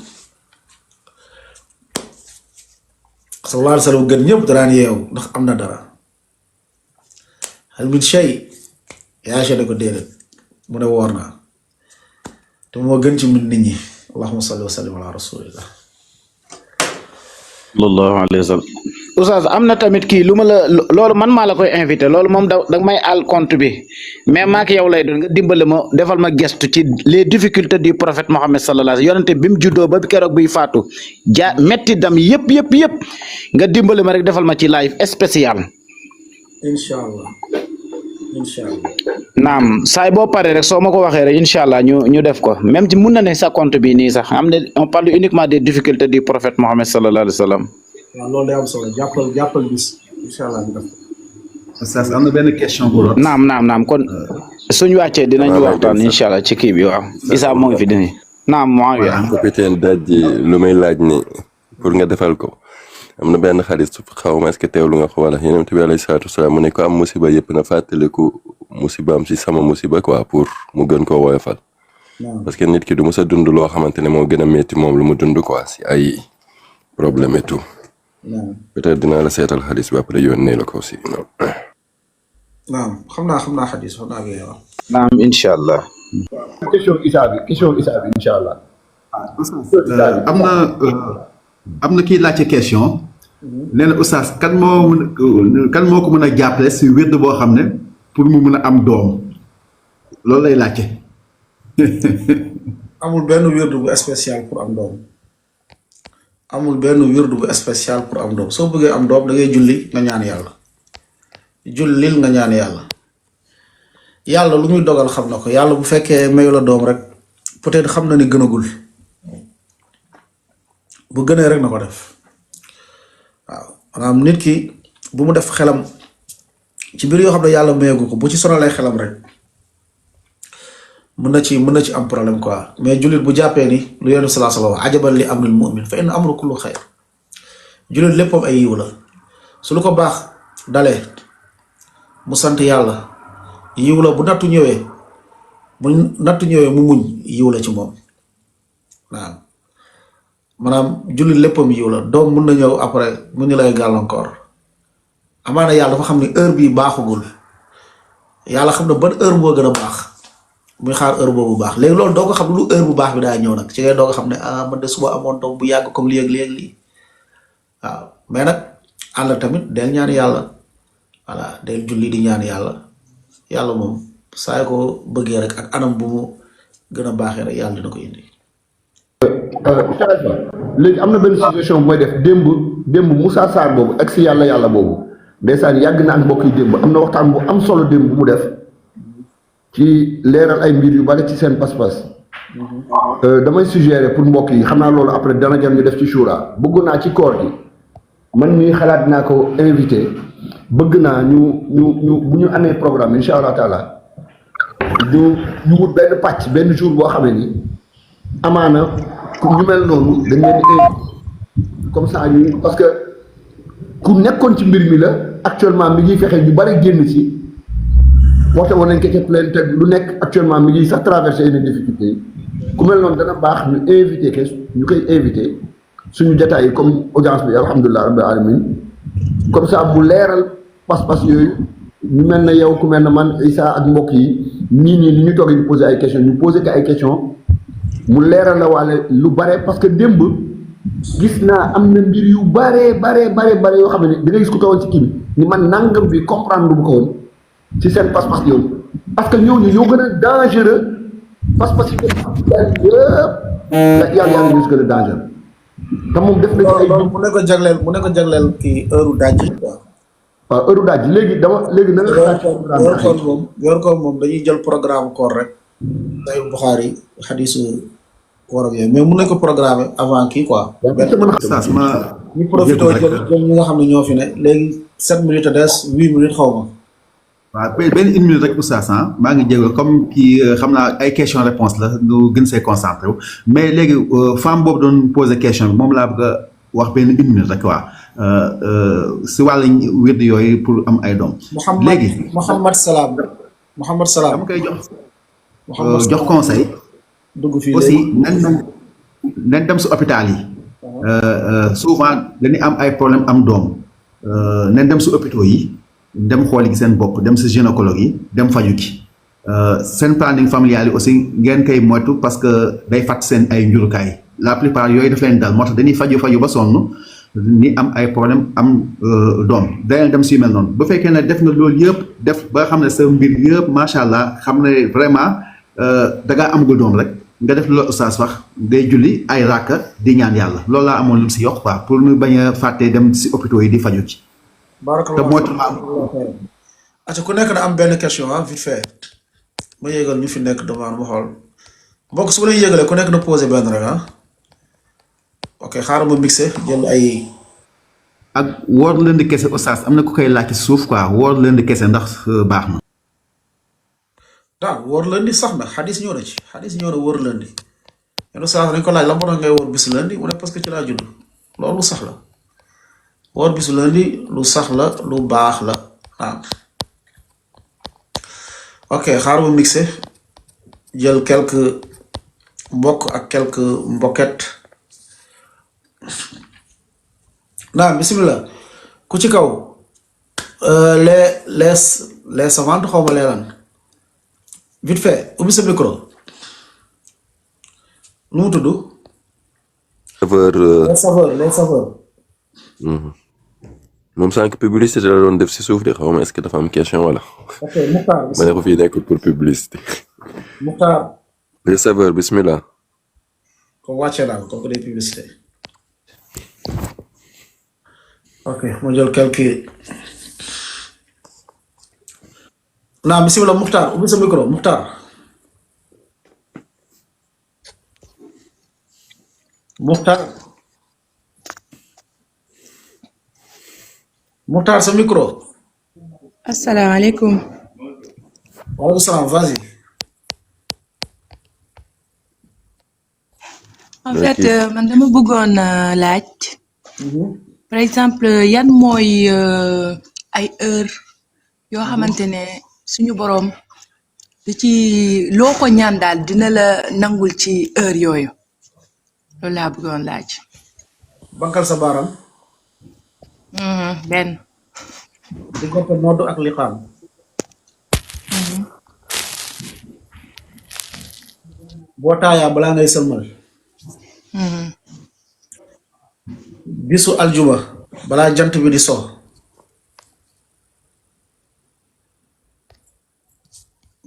sallallahu alayhi wa sallam gën ñëpp daan yeewu ndax am na dara hal min shay yaa ne ko déedéet mu ne woor naa te moo gën ci nit ñi allahumma salli wa sallim ala rasulillah sallallahu alayhi wa sallam oustaz am na tamit kii lu ma la loolu man maa la koy invité loolu moom da may àll compte bi mais maak yow lay doon nga dimbale ma defal ma gestu ci les difficultés du prophète Mohammed sallallahu alayhi wa sallam yonente bi mu juddoo ba keroog buy faatu metti dam yëpp nga dimbale ma rek defal ma ci live spécial. inshallah naam saay boo paree rek soo ma ko waxee rek incha allah ñu def ko même ci mun na ne sa compte bi nii sax am na on parle uniquement des difficultés du prophète Mohammed sallallahu alayhi wa sallam. waaw loolu day am solo jàppal bis incha allah ñu def ko. Oustaz am na benn question bu rot. naam kon suñu wàccee dinañu waxtaan incha allah ci kii bi waaw. Isa moo ngi fi dinañ. naam moo ngi fi. capitaine Dadji lu may laaj ni pour nga defal ko am na benn xarit xaw ma est-ce que teewlu nga ko wala Yonent bi alayhi salaatu wasalaam mu ne ko am musiba yëpp na fàttaliku musibaam si sama musiba quoi pour mu gën koo woyofal. parce que nit ki du mës a dund loo xamante ne moo gën a métti moom lu mu dund quoi si ay problème et tout. peut-être dinaa la seetal xadis bi après yónnee la ko aussi. naam xam naa xadis xam naa bi yow. naam incha allah. question Isa bi incha allah. am na kii laajte question. nee na oustaz kan moo ko mën a jàppale si wérd boo xam ne pour mu mën a am doom loolu lay laajte. amul benn wirdu bu spécial pour am doom amul benn wirdu bu spécial pour am doom soo bëggee am doom da ngay julli nga ñaan yàlla jullil nga ñaan yàlla yàlla lu muy dogal xam na ko yàlla bu fekkee mayu la doom rek peut-être xam na ni gënagul bu gënee rek na ko def waaw maanaam nit ki bu mu def xelam ci biir yoo xam ne yàlla mayagu ko bu ci sonalee xelam rek mën na ci am problème quoi mais jullit bu jàppee ni lu yonent sallallahu alayhi wa sallam ajaban li amril mu'min fa inna amru kullu xayr jullit léppam ay yiw la su lu ko baax dalee mu sant yàlla yiw la bu nattu ñëwee mu muñ yiw la ci moom waaw maanaam jullit léppam yiw la doom mun na ñëw après mu ñu lay gàllankoor amaana yàlla dafa xam ne heure bii baaxugul yàlla xam ne ban heure moo gën a baax muy xaar heure boobu baax léegi loolu doo ko xam lu heure bu baax bi daa ñëw nag ci ngay doo ko xam ne man de suba amoon doom bu yàgg comme léegi waaw mais nag àll tamit del ñaan yàlla voilà del julli di ñaan yàlla moom saa ko bëggee rek ak anam bu mu gën a baaxee rek yàlla dina ko indi. léegi am na benn situation bu may def démb Moussa Sarr boobu ak si yàlla boobu ndeysaan yàgg na ak mbokk yi démb am na waxtaan bu am solo démb bu mu def ci leeral ay mbir yu bari ci seen pas-pas damay suggérer pour mbokk yi xam naa loolu après dana jar ñu def ci shura bëgg naa ci koor gi man mii xalaat naa ko invité bëgg naa ñu bu ñu amee programme incha allah taala ñu wut benn pàcc benn jour boo xamee ni amaana ku ñu mel noonu dañ leen di comme ça ñu parce que ku nekkoon ci mbir mi la actuellement mi ngi fexe ñu bari génn ci waxte woon nañ ko ca plainte lu nekk actuellement mi ngi sax traversé yenn difficultés yi ku mel noonu dana baax ñu invité ke ñu koy invité suñu jotaay yi comme audience bi alhamdulilah rabbil alamin comme ça bu leeral pas-pas yooyu ñu mel na yow ku mel na man Issa ak mbokk yi nii ni ñu toog di posé ay questions ñu posé ko ay questions mu leeral la waale lu bare parce que démb gis naa am na mbir yu bare yoo xam ne da ngay gis ku tawoon ci kii bi ni man nangam bi comprendre lu mu ko woon ci seen pas-pas yow parce que ñooñu ñoo gën a dangereux pas-pas yi yëpp yàlla ñu gën a dangereux te moom def na ci ay mu ne ko jagleel kii heure dajji waaw heure dajji léegi na nga xalaat yor koor moom dañuy jël programme koor rek day Buxaari xadisu koor ak yooyu mais mun nañ ko programmer avant kii quoi ñu profité jël ñi nga xam ne ñoo fi ne léegi 7 minutes des 8 minutes xaw ma waaw benn une minute rek oustaz maa ngi jégal comme kii xam naa ay question réponse la ñu gën see concentré wu mais léegi femme boobu doon posé question bi moom laa bëgg a wax benn une minute rek waa si wàllu wérd yooyu pour am ay doom léegi Mouhamad Salam dama koy jox conseil dugg fii aussi nañ dem si hôpital yi souvent dañuy am ay problème am doom nañ dem si hôpitaux yi dem xooli gi seen bopp dem si gynécologue yi dem faju gi seen planning familial yi aussi ngeen koy moytu parce que day fàtt seen ay njurukaay la plupart yooyu daf leen dal moo tax dañuy faju ba sonn ni am ay problème am doom daleen dem si mel noonu bu fekkee ne def nga loolu yëpp def ba xam ne sa mbir yëpp macha allah xam ne vraiment da ngaa amagul doom rek nga def loolu oustaz wax day julli ay ràkka di ñaan yàlla loolu laa amoon lu si yokk quoi pour ñu bañ a fàttee dem si hôpitaux yi di faju ci acca ku nekk na am benn question vite fait ma yéegal ñu fi nekk demande ma xool mbokk su ma leen yéegalee ku nekk na posé benn rek ok xaaral ma mixé jël ay ak woor lënd kese oustaz am na ku koy laaj ci suuf quoi woor lënd kese ndax baax na daal woor lëndi sax na xadis ñëw na ci xadis ñëw na woor lëndi yenn oustaz dañ ko laaj la moo tax ngay woor bis lëndi mu ne parce que ci laa judd loolu sax la woor bisu lundi lu sax la lu baax la waaw ok xaaral ma mixé jël quelques mbokk ak quelques mbokket naam bismillah ku ci kaw les savantes xaw ma leelan vite fait ubbi sa micro nu mu tudd les saveurs moom sànq publicité la doon def si suuf de xaw ma est-ce que dafa am question wala. ok Muxtaar ma ne ko fii nekkul pour publicité. Muxtaar receveur bismillah. ko wàcce naa ko comme que day publicité ok ma jël quelques naam bismillah Muxtaar ubbi sa micro Muxtaar Muxtaar sa micro. asalaamaaleykum. waaleykum salaam vas-y. en fait man dama bëggoon laaj. par exemple yan mooy ay heure yoo xamante ne suñu borom di ci loo ko ñaan daal dina la nangul ci heure yooyu loolu laa bëggoon laaj. bankal sa baaram. benn. diggante noddu ak liqaam. boo taayaa balaa ngay sëlmal. bisu aljuma balaa jant bi di so.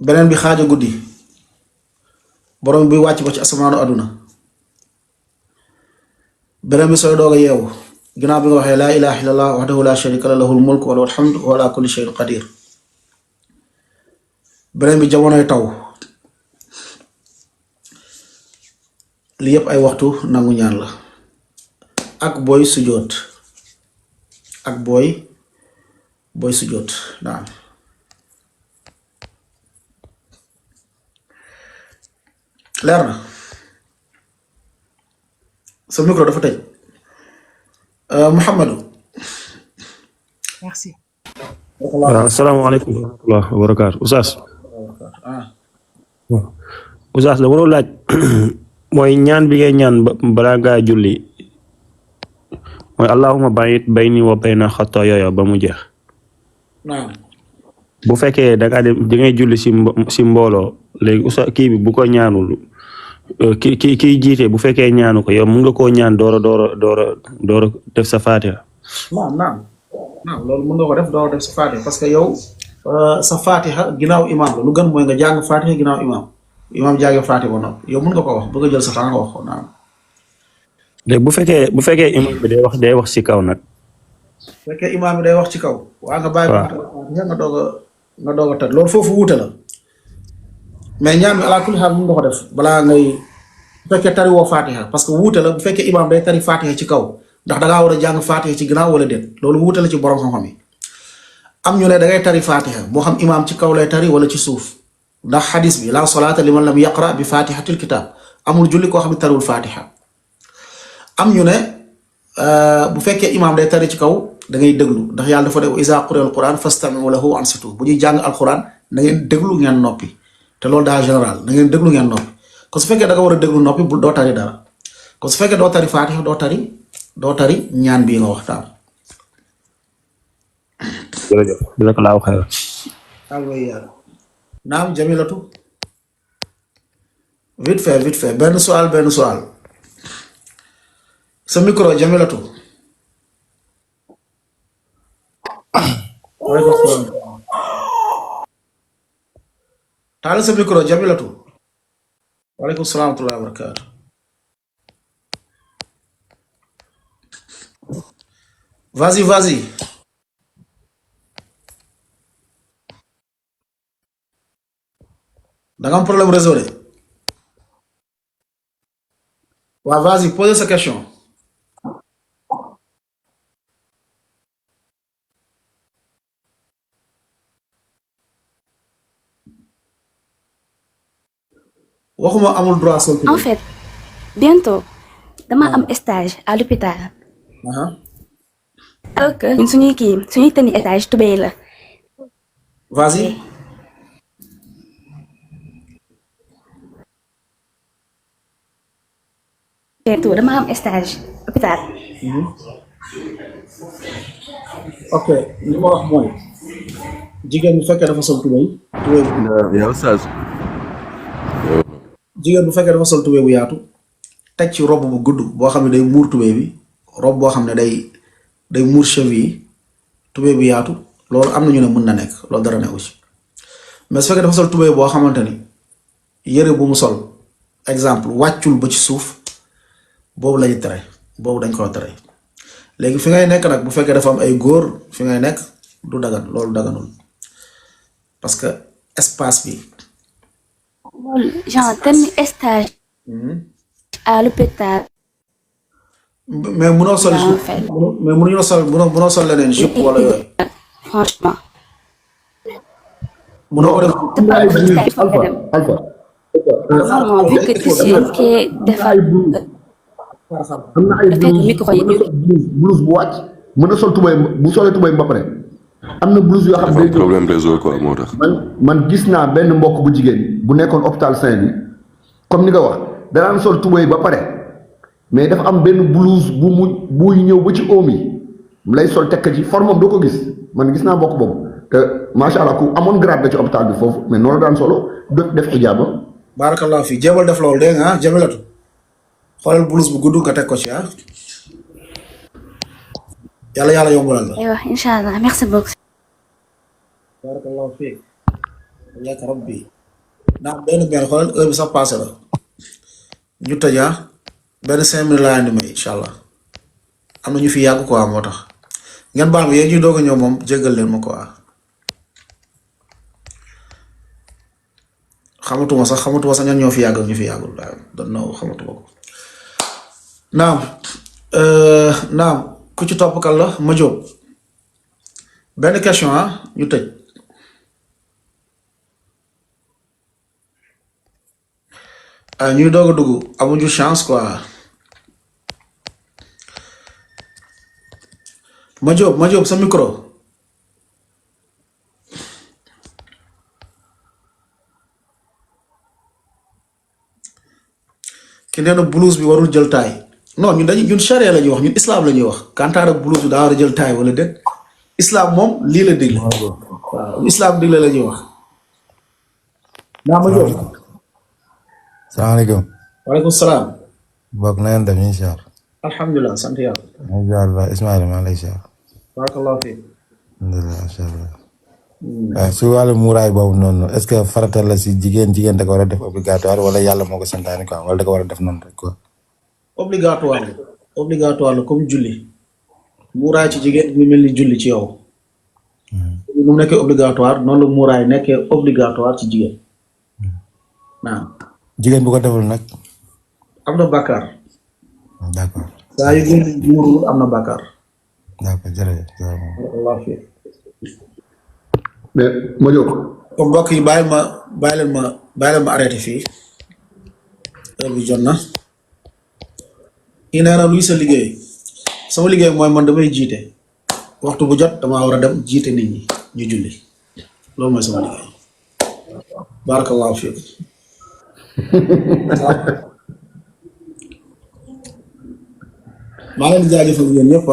beneen bi xaaja guddi borom bi wàcc ba ci asamaanu aduna. beneen bi sooy doog a yeewu ginnaaw bi nga waxee laa ilaha illallah wahdahu la sharika la lahul mulk wa lahul hamdu wa ala kulli shay'in qadir. beneen bi jamonoy taw li yëpp ay waxtu nangu ñaan la ak booy sujoot naam. leer na sa micro dafa tëj Mouhamadou. merci. waaw asalaamaaleykum wa rahmatulah wa barakaatu Oustaz. Oustaz la waroo laaj mooy ñaan bi ngay ñaan balaa ngaa julli mooy allahumma ba'id bayni wa bayna xataaya ba mu jeex. naam. bu fekkee da ngaa dem da ngay julli si mbooloo léegi Oustaz kii bi bu ko ñaanul kii jiite bu fekkee ñaanu ko yow mun nga koo ñaan door a def sa faatiha. naam loolu mën nga ko def door a def sa faatiha parce que yow sa faatiha ginnaaw imaam la lu gën mooy nga jàng faatiha ginnaaw imaam jàngee faatiha ba noppi yow mën nga ko wax bëgg a jël sa temps nga wax ko naam. léegi bu fekkee imaam bi day wax ci kaw nag. bu fekkee imaam bi day wax ci kaw. waa nga bàyyi nga doog a tëdd loolu foofu wuute la mais ñaan bi ala kulli xaal mën nga ko def balaa ngay bu fekkee tari woo faatiha parce que wuute la bu fekkee imaam day tari faatiha ci kaw ndax da ngaa war a jàng faatiha ci ginnaaw wala déet loolu wuute la ci borom xam-xam yi am ñu ne da ngay tari faatiha moo xam imaam ci kaw lay tari wala ci suuf ndax xadis bi la salaata liman lam yaqra bi faatihatil kitaab amul julli koo xam ne tariwul faatiha am ñu ne bu fekkee imaam day tari ci kaw da ngay déglu ndax yàlla dafa def iza quriya alquran fastami'u lahu wa ansitu bu ñuy jàng alquran na ngeen déglu ngeen noppi te loolu daa général na ngeen déglu ngeen noppi kon su fekkee da nga war a déglu noppi bu doo tari dara kon su fekkee doo tari faatiha doo tari ñaan bii nga waxtaan. jërëjëf jazakallahu xayran. naam Jamilatu vite fait benn soal sa micro Jamilatu. taal sa micro Jamilatu. waaleykum salaam wa rahmatullahi wa barakaatu. vas-y. da nga am problème réseau de. waaw vas-y pose sa question. waxuma amul droit sol. En fait, bientôt dama am stage à l'hôpital. Alors que ñun suñuy tenue stage tubéy la. Vas-y. Tout dama am stage hôpital. ok li ma wax mooy jigéen bu fekkee dafa sol tubéy. yow Oustaz. jigéen bu fekkee dafa sol tubéy bu yaatu teg ci robe bu gudd boo xam ne day muur tubéy bi robe boo xam ne day muur cheveux yi tubéy bu yaatu loolu am na ñu ne mën na nekk loolu dara newu ci mais su fekkee dafa sol tubéy boo xamante ni yëre bu mu sol exemple wàccul ba ci suuf boobu lañu tere boobu dañ koo tere léegi fi ngay nekk nag bu fekkee dafa am ay góor fi ngay nekk du dagan loolu daganul parce que espace bi. genre tel stage à l'hôpital. mais munoo sol mais munoo sol leneen jupe wala yooyu. franchement. munoo ko def. Alpha. Vraiment, vu que tu sais que dafa am na ay blouse bu wàcc mën na sol tubay bu solee tubay ba pare am na blouse yoo xam ne problème réseau quoi moo tax. man gis naa benn mbokk bu jigéen bu nekkoon hôpital Saint-Louis comme ni nga wax danaan sol tubay ba pare mais dafa am benn blouse buy ñëw ba ci oom yi mu lay sol tekk ci formam doo ko gis man gis naa mbokk boobu te macha allah ku amoon grade la ci hôpital bi foofu mais noonu la daan solo def xijaaba. barakallahu fi jébal def loolu dégg nga jébalatu xoolal blouse bu gudd nga teg ko ci yàlla yombalal la. aywa incha allah merci beaucoup. barakallahu fi yak rabbi ndax benn xoolal heure bi sax passé la ñu tëj benn 5 minutes laa andi may incha allah am na ñu fi yàgg quoi moo tax ngeen baal ma yéen ñuy doog a ñëw moom jéggal leen ma quoi xamatuma sax ñan ñoo fi yàgg ak ñu fi yàggul daal doon na xamatuma ko. naam ku ci topp kan la ma jóob benn question ñu tëj ñuy doog a dugg amuñu chance quoi ma jóob sa micro ki nee na blouse bi warul jël taay non ñun charia la ñuy wax ñun islam la ñuy wax kantaar ak blouse bi daa war a jël taay wala déet islam moom lii la digle waaw islam digle la ñuy wax naa ma jóg. salaamaaleykum. waaleykum salaam. mbokk na ngeen def ñu ziar. alhamdulilah sant yàlla. ñu ziar ba Ismaïla maa lay ziar. barakallahu fi. alhamdulilah macha allah. waaw su wàllu muuraay boobu noonu est-ce que farata la si jigéen da ko war a def obligatoire wala yàlla moo ko santaane quoi wala da ko war a def noonu rek quoi. obligatoire la comme julli muuraay ci jigéen ñu mel ni julli ci yow. nu mu nekkee obligatoire noonu la muuraay nekkee obligatoire ci jigéen. naam. jigéen bu ko deful nag. am na bàkkaar. d'accord. saa yu génn muurul am na bàkkaar. d'accord jërëjëf. mais ma jóg. comme mbokk yi bàyyi leen ma arrêté fii heure bi jot na. kii nee na luy sa liggéey sama liggéey mooy man damay jiite waxtu bu jot damaa war a dem jiite nit ñi ñu julli loolu mooy sama liggéey. barakallahu fiik. maa leen di jaajëfal yéen ñëpp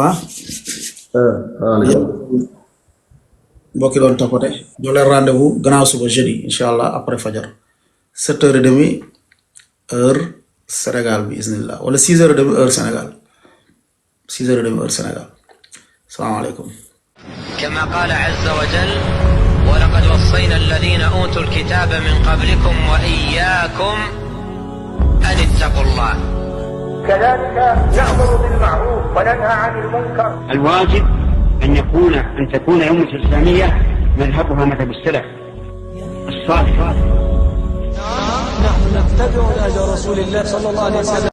mbokk yi doon tapote jox leen rendez-vous gannaaw suba jeudi incha allah après fajar 7h30 heure Sénégal bi isnillah wala 6h30 heure Sénégal 6h30 heure Sénégal salaamaaleykum. كما قال عز وجل ولقد وصينا الذين أوتوا الكتاب من قبلكم وإياكم أن اتقوا الله كذلك نأمر بالمعروف وننهى عن المنكر. الواجب أن تكون أمة الإسلامية مذهبها مذهب السلف الصالح. نحن نتبع هدى رسول الله صلى الله عليه وسلم.